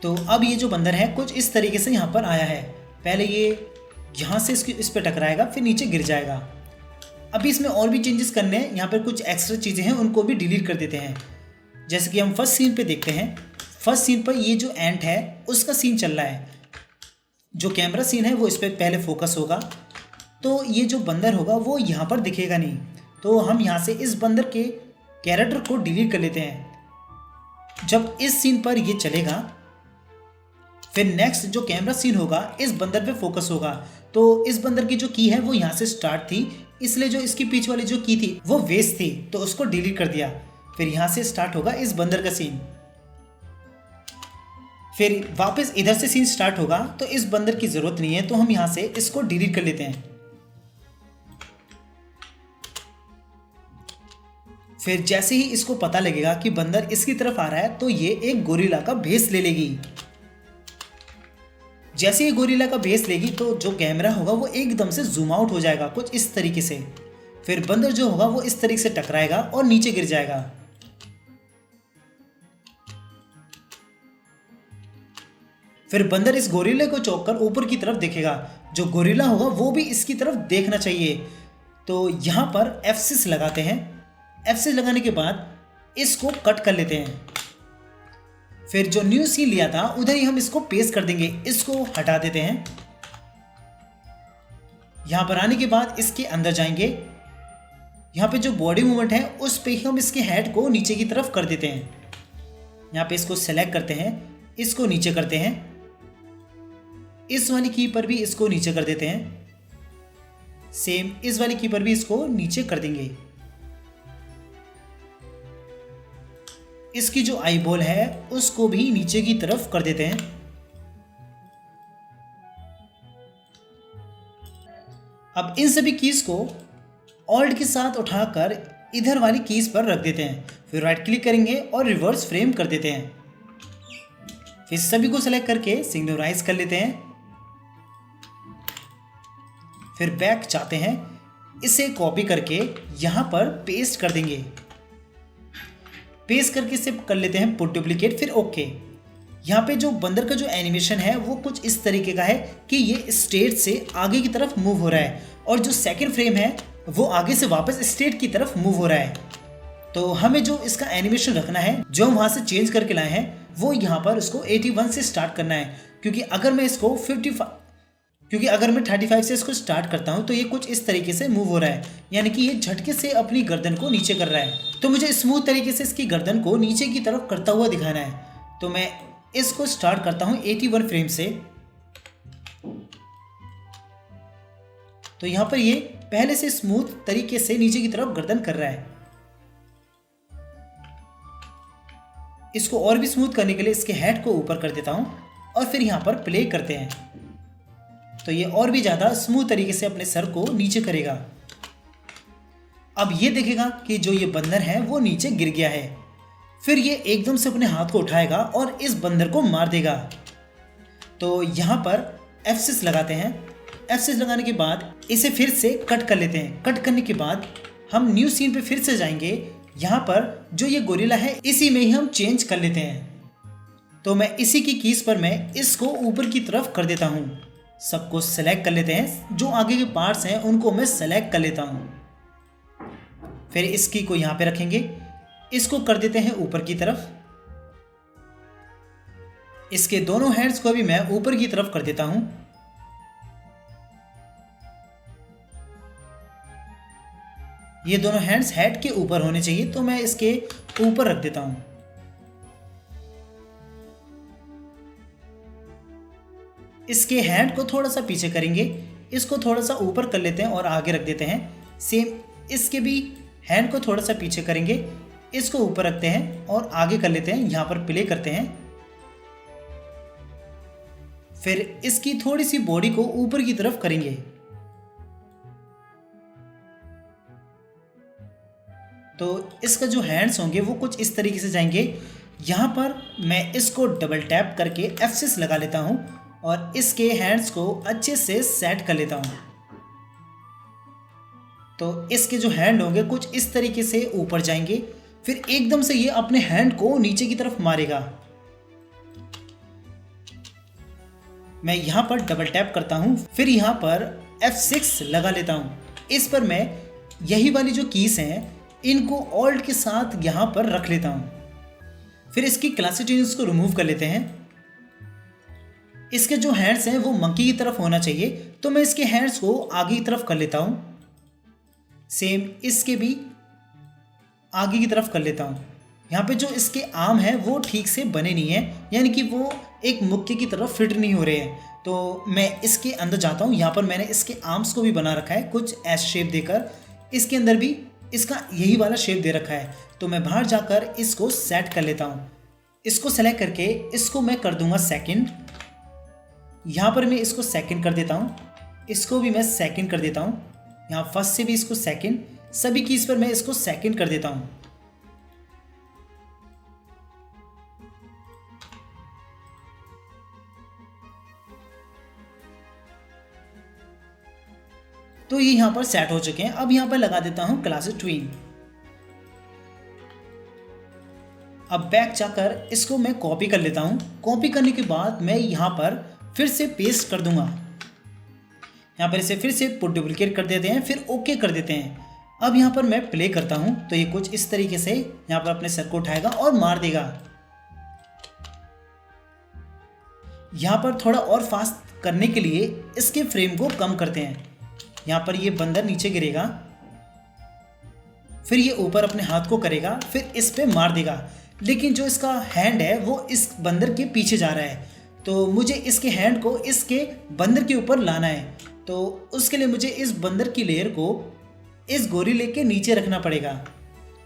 तो अब ये जो बंदर है कुछ इस तरीके से यहाँ पर आया है। पहले ये यहाँ से इस पे टकराएगा, फिर नीचे गिर जाएगा। अभी इसमें और भी चेंजेस करने हैं। यहाँ पर कुछ एक्स्ट्रा चीज़ें हैं उनको भी डिलीट कर देते हैं। जैसे कि हम फर्स्ट सीन पे देखते हैं। फर्स्ट सीन पर ये जो एंट है उसका सीन चल रहा है। जो कैमरा सीन है वो इस पर पहले फोकस होगा, तो ये जो बंदर होगा वो यहाँ पर दिखेगा नहीं। तो हम यहाँ से इस बंदर के कैरेक्टर को डिलीट कर लेते हैं। जब इस सीन पर ये चलेगा, फिर नेक्स्ट जो कैमरा सीन होगा इस बंदर पे फोकस होगा। तो इस बंदर की जो की है वो यहाँ से स्टार्ट थी, इसलिए जो इसकी पीछे वाली जो की थी वो वेस्ट थी, तो उसको डिलीट कर दिया। फिर यहाँ से स्टार्ट होगा इस बंदर का सीन, फिर वापस इधर से सीन स्टार्ट होगा। तो इस बंदर की जरूरत नहीं है, तो हम यहाँ से इसको डिलीट कर लेते हैं। फिर जैसे ही इसको पता लगेगा कि बंदर इसकी तरफ आ रहा है, तो ये एक गोरिल्ला का भेस ले लेगी। जैसे ही गोरिल्ला का भेस लेगी तो जो कैमरा होगा वो एकदम से जूम आउट हो जाएगा कुछ इस तरीके से। फिर बंदर जो होगा वो इस तरीके से टकराएगा और नीचे गिर जाएगा। फिर बंदर इस गोरिल्ले को चौंककर ऊपर की तरफ देखेगा। जो गोरिल्ला होगा वो भी इसकी तरफ देखना चाहिए। तो यहाँ पर F6 लगाते हैं। F6 लगाने के बाद इसको कट कर लेते हैं। फिर जो न्यू सीन लिया था उधर ही हम इसको पेस्ट कर देंगे, इसको हटा देते हैं। यहां पर आने के बाद इसके अंदर जाएंगे। यहां पे जो बॉडी मूवमेंट है उस पे ही हम इसके हेड को नीचे की तरफ कर देते हैं। यहां पे इसको सेलेक्ट करते हैं, इसको नीचे करते हैं। इस वाली की पर भी इसको नीचे कर देते हैं। सेम इस वाली की पर भी इसको नीचे कर देंगे। इसकी जो आई बॉल है उसको भी नीचे की तरफ कर देते हैं। अब इन सभी कीज को ऑल्ट के साथ उठाकर इधर वाली कीज पर रख देते हैं। फिर राइट क्लिक करेंगे और रिवर्स फ्रेम कर देते हैं। फिर सभी को सेलेक्ट करके सिंक्रोनाइज कर लेते हैं। फिर बैक जाते हैं, इसे कॉपी करके यहां पर पेस्ट कर देंगे। पेस्ट करके इसे कर लेते हैं पुट डुप्लीकेट, फिर ओके। यहाँ पे जो बंदर का जो एनिमेशन है वो कुछ इस तरीके का है कि ये स्टेट से आगे की तरफ मूव हो रहा है और जो सेकंड फ्रेम है वो आगे से वापस स्टेट की तरफ मूव हो रहा है। तो हमें जो इसका एनिमेशन रखना है, जो हम वहाँ से चेंज करके लाए हैं, वो यहाँ पर उसको 81 से स्टार्ट करना है। क्योंकि अगर मैं 35 से इसको स्टार्ट करता हूँ तो ये कुछ इस तरीके से मूव हो रहा है, यानी कि ये झटके से अपनी गर्दन को नीचे कर रहा है। तो मुझे स्मूथ तरीके से इसकी गर्दन को नीचे की तरफ करता हुआ दिखाना है। तो मैं इसको स्टार्ट करता हूँ 81 फ्रेम से। तो यहाँ पर ये पहले से स्मूथ तरीके से नीचे की तरफ गर्दन कर रहा है। इसको और भी स्मूथ करने के लिए इसके हेड को ऊपर कर देता हूँ और फिर यहाँ पर प्ले करते हैं। तो ये और भी ज़्यादा स्मूथ तरीके से अपने सर को नीचे करेगा। अब ये देखेगा कि जो ये बंदर है वो नीचे गिर गया है। फिर ये एकदम से अपने हाथ को उठाएगा और इस बंदर को मार देगा। तो यहाँ पर F6 लगाते हैं। F6 लगाने के बाद इसे फिर से कट कर लेते हैं। कट करने के बाद हम न्यू सीन पे फिर से जाएंगे। यहाँ पर जो ये गोरिल्ला है इसी में ही हम चेंज कर लेते हैं। तो मैं इसी की कीज पर मैं इसको ऊपर की तरफ कर देता हूँ। सबको सेलेक्ट कर लेते हैं, जो आगे के पार्ट्स हैं उनको मैं सेलेक्ट कर लेता हूँ। फिर इसकी को यहाँ पे रखेंगे, इसको कर देते हैं ऊपर की तरफ। इसके दोनों हैंड्स को भी मैं ऊपर की तरफ कर देता हूं। ये दोनों हैंड्स हेड के ऊपर होने चाहिए, तो मैं इसके ऊपर रख देता हूं। इसके हैंड को थोड़ा सा पीछे करेंगे, इसको थोड़ा सा ऊपर कर लेते हैं और आगे रख देते हैं। सेम इसके भी हैंड को थोड़ा सा पीछे करेंगे, इसको ऊपर रखते हैं और आगे कर लेते हैं। यहां पर प्ले करते हैं। फिर इसकी थोड़ी सी बॉडी को ऊपर की तरफ करेंगे। तो इसका जो हैंड्स होंगे वो कुछ इस तरीके से जाएंगे। यहां पर मैं इसको डबल टैप करके F6 लगा लेता हूं और इसके हैंड्स को अच्छे से सेट कर लेता हूं। तो इसके जो हैंड होंगे कुछ इस तरीके से ऊपर जाएंगे, फिर एकदम से ये अपने हैंड को नीचे की तरफ मारेगा। मैं यहां पर डबल टैप करता हूं, फिर यहां पर F6 लगा लेता हूं। इस पर मैं यही वाली जो कीज हैं इनको ऑल्ट के साथ यहां पर रख लेता हूं। फिर इसकी क्लासिटीज को रिमूव कर लेते हैं। इसके जो हैंड्स हैं वो मंकी की तरफ होना चाहिए, तो मैं इसके हैंड्स को आगे की तरफ कर लेता हूं। सेम इसके भी आगे की तरफ कर लेता हूं। यहाँ पे जो इसके आर्म हैं वो ठीक से बने नहीं हैं, यानी कि वो एक मुक्के की तरफ फिट नहीं हो रहे हैं। तो मैं इसके अंदर जाता हूँ। यहाँ पर मैंने इसके आर्म्स को भी बना रखा है कुछ एस शेप देकर। इसके अंदर भी इसका यही वाला शेप दे रखा है। तो मैं बाहर जाकर इसको सेट कर लेता हूँ। इसको सेलेक्ट करके इसको मैं कर दूंगा सेकंड। यहाँ पर मैं इसको सेकंड कर देता हूँ, इसको भी मैं सेकंड कर देता हूँ। यहाँ फर्स्ट से भी इसको सेकंड, सभी कीज पर मैं इसको सेकंड कर देता हूँ। तो ये यहाँ पर सेट हो चुके हैं। अब यहाँ पर लगा देता हूँ क्लासेस ट्विन। अब बैक जाकर इसको मैं कॉपी कर लेता हूँ। कॉपी करने के बाद मैं यहाँ पर फिर से पेस्ट कर दूंगा। यहाँ पर इसे फिर से पुट डुप्लीकेट कर देते हैं, फिर ओके कर देते हैं। अब यहाँ पर मैं प्ले करता हूँ तो ये कुछ इस तरीके से यहाँ पर अपने सर को उठाएगा और मार देगा। यहाँ पर थोड़ा और फास्ट करने के लिए इसके फ्रेम को कम करते हैं। यहाँ पर ये बंदर नीचे गिरेगा, फिर ये ऊपर अपने हाथ को करेगा, फिर इस पे मार देगा। लेकिन जो इसका हैंड है वो इस बंदर के पीछे जा रहा है, तो मुझे इसके हैंड को इसके बंदर के ऊपर लाना है। तो उसके लिए मुझे इस बंदर की लेयर को इस गोरिल्ले के नीचे रखना पड़ेगा।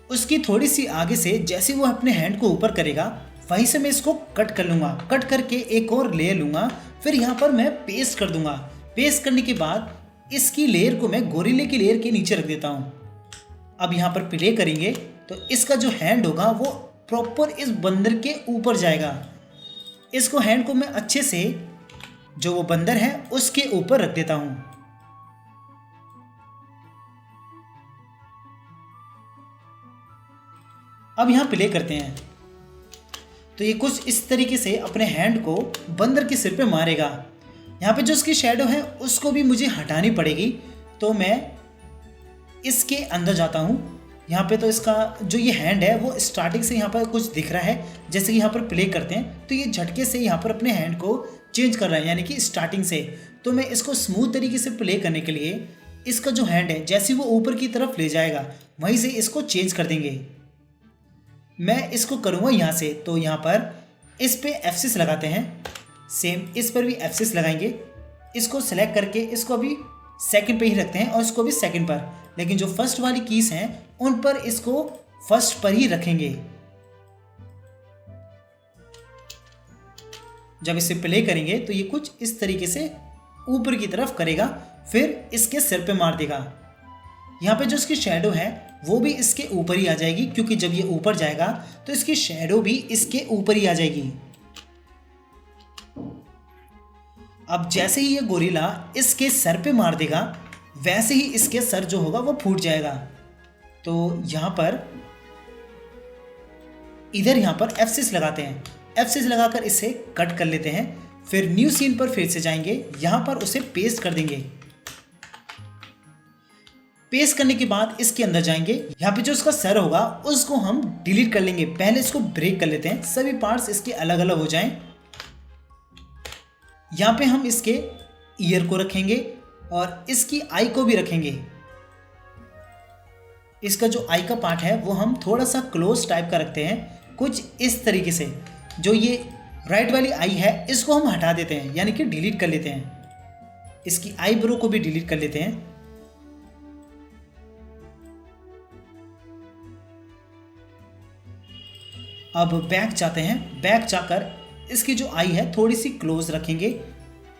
उसकी थोड़ी सी आगे से जैसे वो अपने हैंड को ऊपर करेगा वहीं से मैं इसको कट कर लूँगा। कट करके एक और लेयर लूँगा, फिर यहाँ पर मैं पेस्ट कर दूँगा। पेस्ट करने के बाद इसकी लेयर को मैं गोरिल्ले की लेयर के नीचे रख देता हूँ। अब यहाँ पर प्ले करेंगे तो इसका जो हैंड होगा वो प्रॉपर इस बंदर के ऊपर जाएगा। इसको हैंड को मैं अच्छे से जो वो बंदर है उसके ऊपर रख देता हूँ। अब यहाँ प्ले करते हैं तो ये कुछ इस तरीके से अपने हैंड को बंदर के सिर पे मारेगा। यहाँ पे जो उसकी शैडो है उसको भी मुझे हटानी पड़ेगी, तो मैं इसके अंदर जाता हूँ। यहाँ पे तो इसका जो ये हैंड है वो स्टार्टिंग से यहाँ पर कुछ दिख रहा है। जैसे कि यहाँ पर प्ले करते हैं तो ये झटके से यहाँ पर अपने हैंड को चेंज कर रहा है, यानी कि स्टार्टिंग से। तो मैं इसको स्मूथ तरीके से प्ले करने के लिए इसका जो हैंड है जैसे वो ऊपर की तरफ ले जाएगा वहीं से इसको चेंज कर देंगे। मैं इसको करूँगा यहाँ से, तो यहाँ पर इस पे F6 लगाते हैं। सेम इस पर भी F6 लगाएंगे। इसको सेलेक्ट करके इसको अभी सेकंड पे ही रखते हैं और इसको भी सेकंड पर, लेकिन जो फर्स्ट वाली कीज हैं उन पर इसको फर्स्ट पर ही रखेंगे। जब इसे प्ले करेंगे तो ये कुछ इस तरीके से ऊपर की तरफ करेगा, फिर इसके सिर पे मार देगा। यहाँ पे जो इसकी शैडो है वो भी इसके ऊपर ही आ जाएगी, क्योंकि जब ये ऊपर जाएगा तो इसकी शैडो भी इसके ऊपर ही आ जाएगी। अब जैसे ही ये गोरिल्ला इसके सर पे मार देगा वैसे ही इसके सर जो होगा वो फूट जाएगा। तो यहाँ पर इधर यहाँ पर F6 लगाते हैं। F6 लगाकर इसे कट कर लेते हैं। फिर न्यू सीन पर फिर से जाएंगे, यहाँ पर उसे पेस्ट कर देंगे। पेस्ट करने के बाद इसके अंदर जाएंगे। यहाँ पे जो इसका सर होगा उसको हम डिलीट कर लेंगे। पहले इसको ब्रेक कर लेते हैं, सभी पार्ट्स इसके अलग अलग हो जाएं। यहाँ पे हम इसके ईयर को रखेंगे और इसकी आई को भी रखेंगे। इसका जो आई का पार्ट है वो हम थोड़ा सा क्लोज टाइप का रखते हैं, कुछ इस तरीके से। जो ये राइट वाली आई है इसको हम हटा देते हैं, यानी कि डिलीट कर लेते हैं। इसकी आईब्रो को भी डिलीट कर लेते हैं। अब बैक जाते हैं। बैक जाकर इसकी जो आई है थोड़ी सी क्लोज रखेंगे,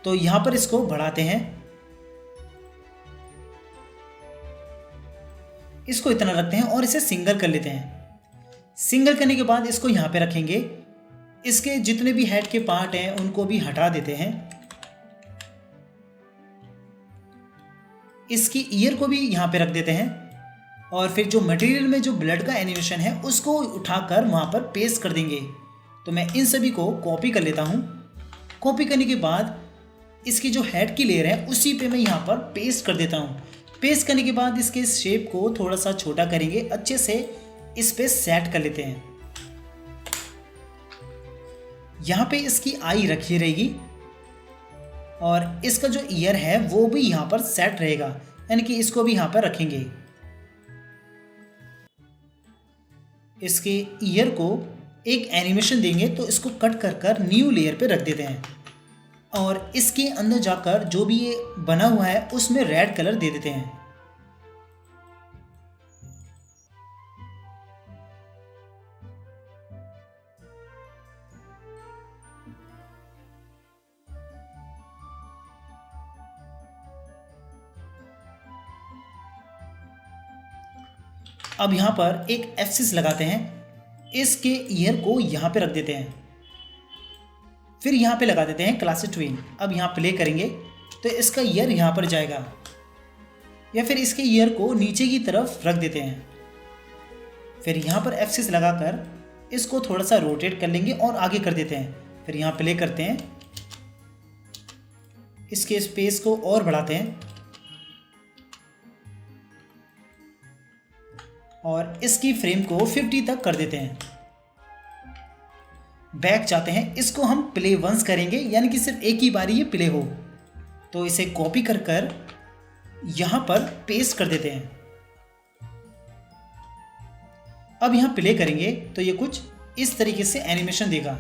तो यहां पर इसको बढ़ाते हैं। इसको इतना रखते हैं और इसे सिंगल कर लेते हैं। सिंगल करने के बाद इसको यहां पे रखेंगे। इसके जितने भी हेड के पार्ट हैं उनको भी हटा देते हैं। इसकी ईयर को भी यहां पे रख देते हैं और फिर जो मटेरियल में जो ब्लड का एनिमेशन है उसको उठाकर वहां पर पेस्ट कर देंगे। तो मैं इन सभी को कॉपी कर लेता हूं। कॉपी करने के बाद इसकी जो हेड की लेयर है उसी पे मैं यहां पर पेस्ट कर देता हूं। पेस्ट करने के बाद इसके शेप को थोड़ा सा छोटा करेंगे, अच्छे से इस पे सेट कर लेते हैं। यहां पे इसकी आई रखी रहेगी और इसका जो ईयर है वो भी यहां पर सेट रहेगा, यानी कि इसको भी यहां पर रखेंगे। इसके ईयर को एक एनिमेशन देंगे, तो इसको कट कर कर न्यू लेयर पे रख देते हैं और इसके अंदर जाकर जो भी ये बना हुआ है उसमें रेड कलर दे देते हैं। अब यहां पर एक F6 लगाते हैं। इसके ईयर को यहां पे रख देते हैं। फिर यहाँ पे लगा देते हैं क्लासिक ट्विन। अब यहाँ प्ले करेंगे तो इसका ईयर यहाँ पर जाएगा, या फिर इसके ईयर को नीचे की तरफ रख देते हैं। फिर यहाँ पर F6 लगाकर इसको थोड़ा सा रोटेट कर लेंगे और आगे कर देते हैं। फिर यहाँ प्ले करते हैं, इसके स्पेस को और बढ़ाते हैं और इसकी फ्रेम को 50 तक कर देते हैं। बैक जाते हैं। इसको हम प्ले वंस करेंगे, यानी कि सिर्फ एक ही बारी ये प्ले हो। तो इसे कॉपी कर कर यहां पर पेस्ट कर देते हैं। अब यहां प्ले करेंगे तो ये कुछ इस तरीके से एनिमेशन देगा।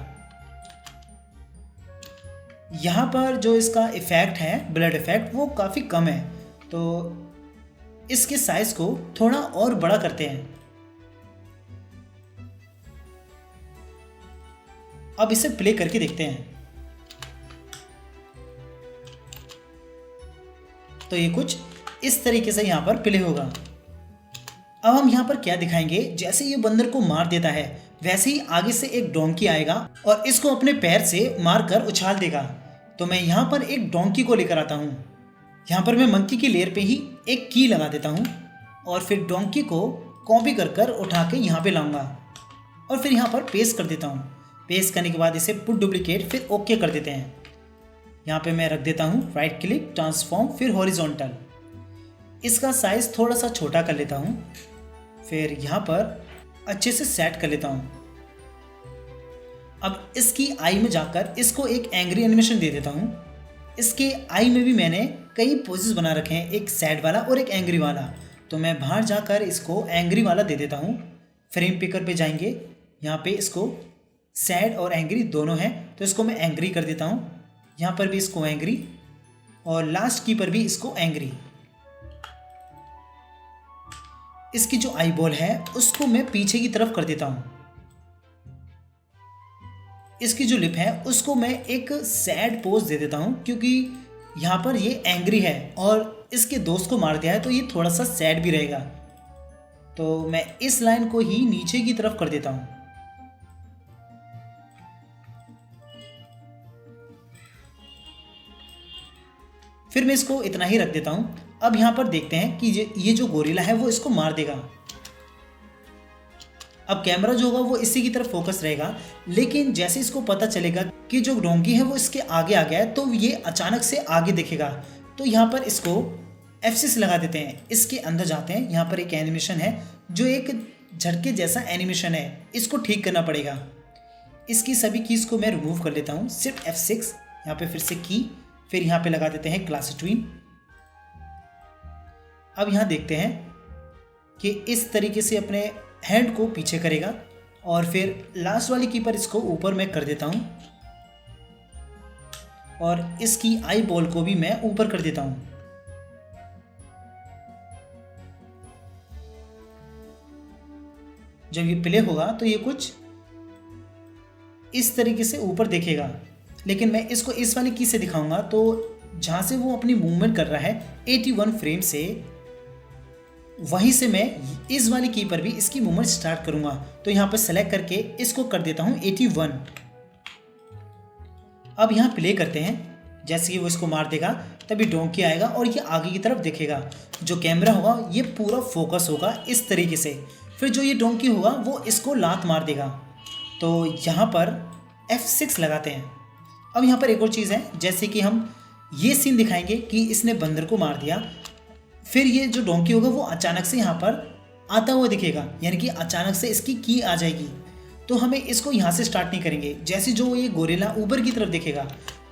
यहां पर जो इसका इफेक्ट है, ब्लड इफेक्ट, वो काफी कम है, तो इसके साइज को थोड़ा और बड़ा करते हैं। अब इसे प्ले करके देखते हैं। तो ये कुछ इस तरीके से यहां पर प्ले होगा। अब हम यहां पर क्या दिखाएंगे, जैसे ये बंदर को मार देता है वैसे ही आगे से एक डोंकी आएगा और इसको अपने पैर से मारकर उछाल देगा। तो मैं यहां पर एक डोंकी को लेकर आता हूं। यहां पर मैं मंकी की लेयर पे ही एक की लगा देता हूं और फिर डोंकी को कॉपी कर कर उठा के यहां पे लाऊंगा और फिर यहां पर पेस्ट कर देता हूं। पेस्ट करने के बाद इसे पुट डुप्लीकेट, फिर ओके कर देते हैं। यहाँ पे मैं रख देता हूँ राइट क्लिक, ट्रांसफॉर्म, फिर हॉरिजॉन्टल। इसका साइज थोड़ा सा छोटा कर लेता हूँ। फिर यहाँ पर अच्छे से सेट कर लेता हूँ। अब इसकी आई में जाकर इसको एक एंग्री एनिमेशन दे देता हूँ। इसके आई में भी मैंने कई पोजेस बना रखे हैं, एक सैड वाला और एक एंग्री वाला। तो मैं बाहर जाकर इसको एंग्री वाला दे देता हूँ। फ्रेम पिकर पे जाएंगे, यहाँ पे इसको सैड और एंग्री दोनों हैं, तो इसको मैं एंग्री कर देता हूँ। यहाँ पर भी इसको एंग्री और लास्ट की पर भी इसको एंग्री। इसकी जो आई बॉल है उसको मैं पीछे की तरफ कर देता हूँ। इसकी जो लिप है उसको मैं एक सैड पोज दे देता हूँ, क्योंकि यहाँ पर ये एंग्री है और इसके दोस्त को मार दिया है, तो ये थोड़ा सा सैड भी रहेगा। तो मैं इस लाइन को ही नीचे की तरफ कर देता हूँ। फिर मैं इसको इतना ही रख देता हूँ। अब यहाँ पर देखते हैं कि ये जो गोरिल्ला है वो इसको मार देगा। अब कैमरा जो होगा वो इसी की तरफ फोकस रहेगा, लेकिन जैसे इसको पता चलेगा कि जो डोंकी है वो इसके आगे आ गया है, तो ये अचानक से आगे दिखेगा। तो यहाँ पर इसको F6 लगा देते हैं। इसके अंदर जाते हैं। यहाँ पर एक एनिमेशन है जो एक झटके जैसा एनिमेशन है, इसको ठीक करना पड़ेगा। इसकी सभी कीज़ को मैं रिमूव कर लेता हूँ, सिर्फ F6 यहाँ पे फिर से की, फिर यहाँ पे लगा देते हैं क्लासिक ट्विन। अब यहाँ देखते हैं कि इस तरीके से अपने हैंड को पीछे करेगा और फिर लास्ट वाली की पर इसको ऊपर मैं कर देता हूँ और इसकी आई बॉल को भी मैं ऊपर कर देता हूँ। जब ये प्ले होगा तो ये कुछ इस तरीके से ऊपर देखेगा, लेकिन मैं इसको इस वाली की से दिखाऊंगा तो जहाँ से वो अपनी मूवमेंट कर रहा है 81 फ्रेम से, वहीं से मैं इस वाली की पर भी इसकी मूवमेंट स्टार्ट करूंगा। तो यहाँ पर सेलेक्ट करके इसको कर देता हूँ 81। अब यहाँ प्ले करते हैं, जैसे कि वो इसको मार देगा तभी डोंकी आएगा और ये आगे की तरफ देखेगा। जो कैमरा होगा ये पूरा फोकस होगा इस तरीके से। फिर जो ये डोंकी होगा वो इसको लात मार देगा। तो यहाँ पर F6 लगाते हैं। अब यहाँ पर एक और चीज़ है, जैसे कि हम ये सीन दिखाएंगे कि इसने बंदर को मार दिया, फिर ये जो डोंकी होगा वो अचानक से यहाँ पर आता हुआ दिखेगा, यानी कि अचानक से इसकी की आ जाएगी। तो हमें इसको यहाँ से स्टार्ट नहीं करेंगे। जैसे जो ये गोरिल्ला ऊपर की तरफ दिखेगा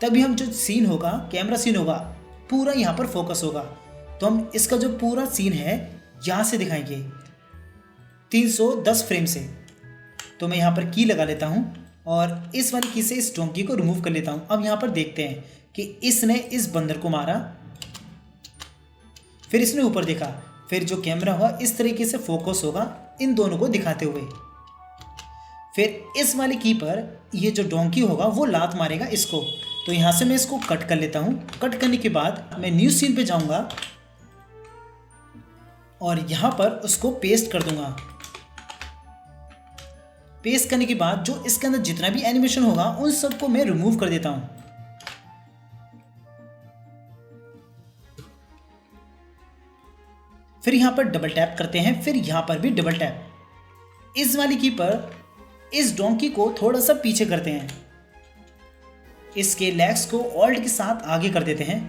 तभी हम जो सीन होगा, कैमरा सीन होगा, पूरा यहाँ पर फोकस होगा। तो हम इसका जो पूरा सीन है यहाँ से दिखाएंगे 310 फ्रेम से। तो मैं यहाँ पर की लगा लेता हूँ और इस वाली की से इस डोंकी को रिमूव कर लेता हूँ। अब यहाँ पर देखते हैं कि इसने इस बंदर को मारा, फिर इसने ऊपर देखा, फिर जो कैमरा होगा इस तरीके से फोकस होगा इन दोनों को दिखाते हुए। फिर इस वाली की पर ये जो डोंकी होगा वो लात मारेगा इसको। तो यहाँ से मैं इसको कट कर लेता हूँ। कट करने के बाद मैं न्यू सीन पे जाऊँगा और यहाँ पर उसको पेस्ट कर दूंगा। पेस्ट करने के बाद जो इसके अंदर जितना भी एनिमेशन होगा उन सबको मैं रिमूव कर देता हूँ। फिर यहाँ पर डबल टैप करते हैं, फिर यहाँ पर भी डबल टैप। इस वाली की पर इस डोंकी को थोड़ा सा पीछे करते हैं, इसके लेग्स को ऑल्ट के साथ आगे कर देते हैं।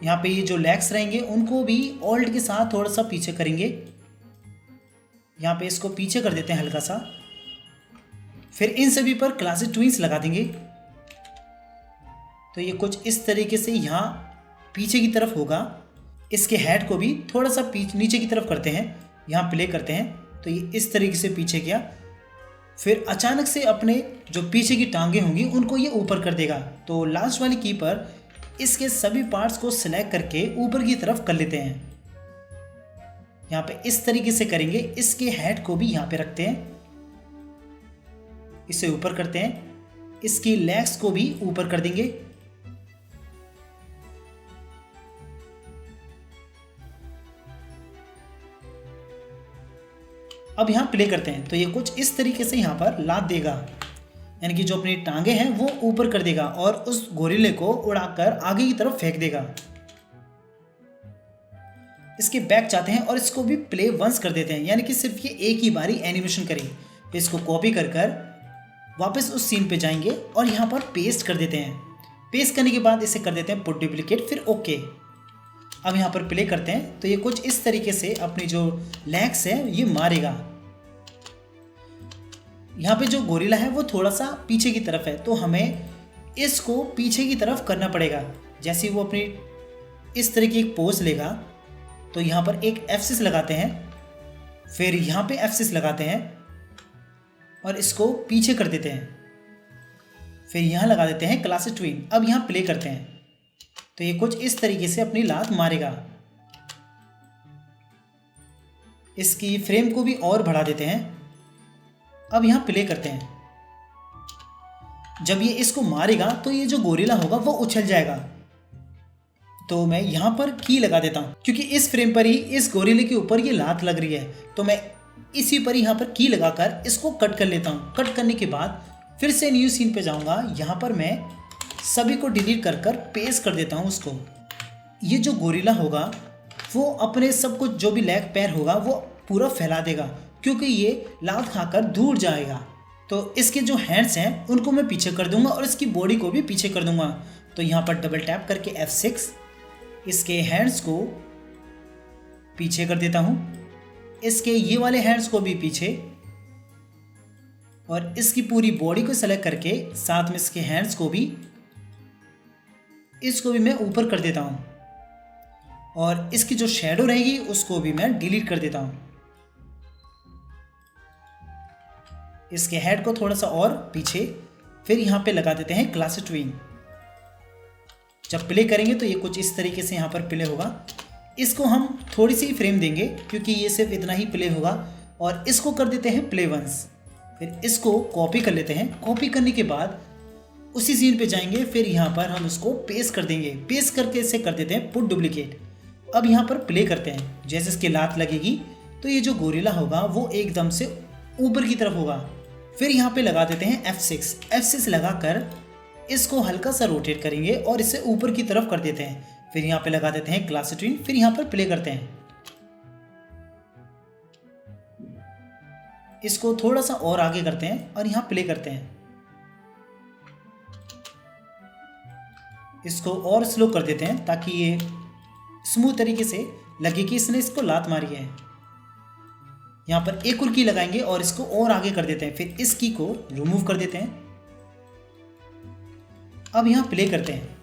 यहाँ पे ये जो लेग्स रहेंगे उनको भी ऑल्ट के साथ थोड़ा सा पीछे करेंगे। यहाँ पे इसको पीछे कर देते हैं हल्का सा। फिर इन सभी पर क्लासिक ट्विंस लगा देंगे। तो ये कुछ इस तरीके से यहाँ पीछे की तरफ होगा। इसके हेड को भी थोड़ा सा नीचे की तरफ करते हैं, यहाँ प्ले करते हैं तो ये इस तरीके से पीछे किया। फिर अचानक से अपने जो पीछे की टांगें होंगी उनको ये ऊपर कर देगा। तो लास्ट वाली की पर इसके सभी पार्ट्स को सिलेक्ट करके ऊपर की तरफ कर लेते हैं। यहाँ पे इस तरीके से करेंगे। इसके हेड को भी यहाँ पे रखते हैं, इसे ऊपर करते हैं। इसकी लेग्स को भी ऊपर कर देंगे। अब यहाँ प्ले करते हैं तो ये कुछ इस तरीके से यहाँ पर लात देगा, यानी कि जो अपनी टांगे हैं वो ऊपर कर देगा और उस गोरिल्ले को उड़ाकर आगे की तरफ फेंक देगा। इसके बैक जाते हैं और इसको भी प्ले वंस कर देते हैं, यानी कि सिर्फ ये एक ही बारी एनिमेशन करें। फिर इसको कॉपी कर वापस उस सीन पे जाएंगे और यहाँ पर पेस्ट कर देते हैं। पेस्ट करने के बाद इसे कर देते हैं पुट डुप्लीकेट, फिर ओके। अब यहाँ पर प्ले करते हैं तो ये कुछ इस तरीके से अपनी जो लेग्स है ये मारेगा। यहाँ पे जो गोरिल्ला है वो थोड़ा सा पीछे की तरफ है, तो हमें इसको पीछे की तरफ करना पड़ेगा। जैसे वो अपनी इस तरह की एक पोज लेगा तो यहाँ पर एक F6 लगाते हैं, फिर यहाँ पे F6 लगाते हैं और इसको पीछे कर देते हैं। फिर यहाँ लगा देते हैं क्लासिक ट्विन। अब यहाँ प्ले करते हैं तो ये कुछ इस तरीके से अपनी लात मारेगा। इसकी फ्रेम को भी और बढ़ा देते हैं। अब यहाँ प्ले करते हैं। जब ये इसको मारेगा तो ये जो गोरिल्ला होगा वो उछल जाएगा। तो मैं यहाँ पर की लगा देता हूँ, क्योंकि इस फ्रेम पर ही इस गोरिल्ले के ऊपर ये लात लग रही है। तो मैं इसी पर यहाँ पर की लगाकर इसको कट कर लेता हूँ। कट करने के बाद फिर से न्यू सीन पे जाऊँगा। यहाँ पर मैं सभी को डिलीट कर कर पेस्ट कर देता हूँ उसको। ये जो गोरिल्ला होगा वो अपने सब कुछ जो भी लेग पैर होगा वो पूरा फैला देगा, क्योंकि ये लात खाकर दूर जाएगा। तो इसके जो हैंड्स हैं उनको मैं पीछे कर दूंगा और इसकी बॉडी को भी पीछे कर दूंगा। तो यहाँ पर डबल टैप करके F6 इसके हैंड्स को पीछे कर देता हूँ। इसके ये वाले हैंड्स को भी पीछे, और इसकी पूरी बॉडी को सेलेक्ट करके साथ में इसके हैंड्स को भी, इसको भी मैं ऊपर कर देता हूँ और इसकी जो शैडो रहेगी उसको भी मैं डिलीट कर देता हूँ। इसके हेड को थोड़ा सा और पीछे, फिर यहाँ पे लगा देते हैं ग्लासेस ट्विन। जब प्ले करेंगे तो ये कुछ इस तरीके से यहाँ पर प्ले होगा। इसको हम थोड़ी सी फ्रेम देंगे क्योंकि ये सिर्फ इतना ही प्ले होगा और इसको कर देते हैं प्ले वंस। फिर इसको कॉपी कर लेते हैं। कॉपी करने के बाद उसी सीन पे जाएंगे, फिर यहाँ पर हम उसको पेस्ट कर देंगे। पेस्ट करके इसे कर देते हैं पुट डुप्लीकेट। अब यहाँ पर प्ले करते हैं। जैसे इसकी लात लगेगी तो ये जो गोरिल्ला होगा वो एकदम से ऊपर की तरफ होगा। फिर यहाँ पे लगा देते हैं F6 लगाकर इसको हल्का सा रोटेट करेंगे और इसे ऊपर की तरफ कर देते हैं। फिर यहाँ पे लगा देते हैं ग्लासेस ट्विन। फिर यहाँ पर प्ले करते हैं। इसको थोड़ा सा और आगे करते हैं और यहाँ प्ले करते हैं। इसको और स्लो कर देते हैं ताकि ये स्मूथ तरीके से लगे कि इसने इसको लात मारी है। यहाँ पर एक और की लगाएंगे और इसको और आगे कर देते हैं। फिर इस की को रिमूव कर देते हैं। अब यहाँ प्ले करते हैं।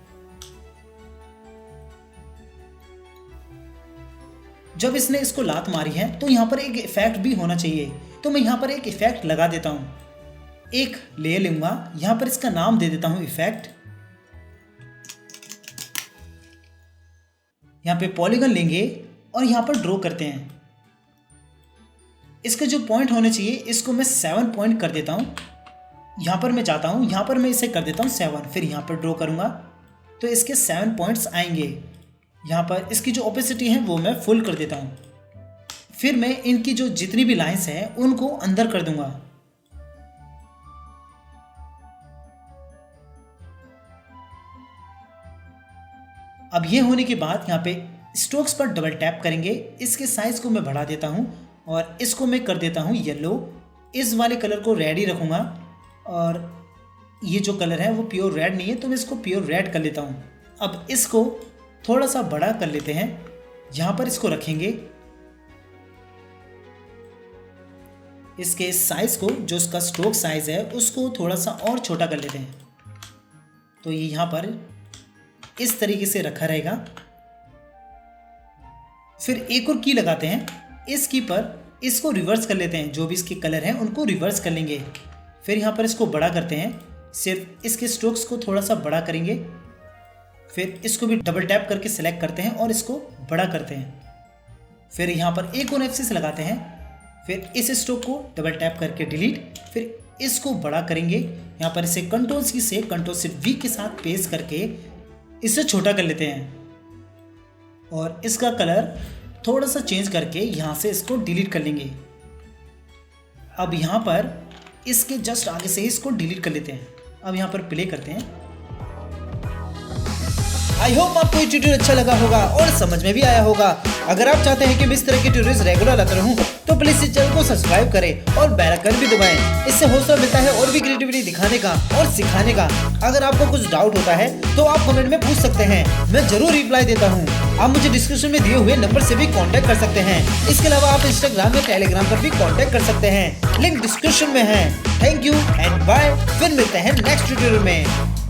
जब इसने इसको लात मारी है तो यहाँ पर एक इफेक्ट भी होना चाहिए, तो मैं यहाँ पर एक इफेक्ट लगा देता हूँ। एक लेयर लूंगा, यहाँ पर इसका नाम दे देता हूँ इफेक्ट। यहाँ पे पॉलीगन लेंगे और यहाँ पर ड्रॉ करते हैं। इसके जो पॉइंट होने चाहिए इसको मैं 7 पॉइंट कर देता हूँ। यहाँ पर मैं जाता हूँ, यहाँ पर मैं इसे कर देता हूँ 7। फिर यहाँ पर ड्रॉ करूँगा तो इसके 7 पॉइंट्स आएंगे। यहाँ पर इसकी जो ओपेसिटी है वो मैं फुल कर देता हूँ। फिर मैं इनकी जो जितनी भी लाइंस हैं उनको अंदर कर दूंगा। अब ये होने के बाद यहाँ पे स्ट्रोक्स पर डबल टैप करेंगे। इसके साइज को मैं बढ़ा देता हूँ और इसको मैं कर देता हूँ येलो। इस वाले कलर को रेड ही रखूँगा और ये जो कलर है वो प्योर रेड नहीं है तो मैं इसको प्योर रेड कर लेता हूँ। अब इसको थोड़ा सा बड़ा कर लेते हैं। यहाँ पर इसको रखेंगे। इसके साइज को, जो इसका स्ट्रोक साइज है उसको थोड़ा सा और छोटा कर लेते हैं तो ये यहाँ पर इस तरीके से रखा रहेगा। फिर एक और की लगाते हैं। इस की पर इसको रिवर्स कर लेते हैं। जो भी इसके कलर हैं उनको रिवर्स कर लेंगे। फिर यहाँ पर इसको बड़ा करते हैं। सिर्फ इसके स्ट्रोक्स को थोड़ा सा बड़ा करेंगे। फिर इसको भी डबल टैप करके सिलेक्ट करते हैं और इसको बड़ा करते हैं। फिर यहाँ पर एक और F6 लगाते हैं। फिर इस स्ट्रोक को डबल टैप करके डिलीट। फिर इसको बड़ा करेंगे। यहाँ पर इसे कंट्रोल C से कंट्रोल Shift V के साथ पेस्ट करके इसे छोटा कर लेते हैं और इसका कलर थोड़ा सा चेंज करके यहाँ से इसको डिलीट कर लेंगे। अब यहाँ पर इसके जस्ट आगे से इसको डिलीट कर लेते हैं। अब यहाँ पर प्ले करते हैं। आई होप आपको ये ट्यूटोरियल अच्छा लगा होगा और समझ में भी आया होगा। अगर आप चाहते हैं कि मैं इस तरह के ट्यूटोरियल्स रेगुलर लाता रहूं तो प्लीज इस चैनल को सब्सक्राइब करें और बेल आइकन भी दबाएं। इससे हौसला मिलता है और भी क्रिएटिविटी दिखाने का और सिखाने का। अगर आपको कुछ डाउट होता है तो आप कमेंट में पूछ सकते हैं, मैं जरूर रिप्लाई देता हूँ। आप मुझे डिस्क्रिप्शन में दिए हुए नंबर से भी कांटेक्ट कर सकते हैं। इसके अलावा आप इंस्टाग्राम या टेलीग्राम पर भी कांटेक्ट कर सकते हैं। लिंक डिस्क्रिप्शन में है। Thank you and bye. फिर मिलते हैं नेक्स्ट ट्यूटोरियल में।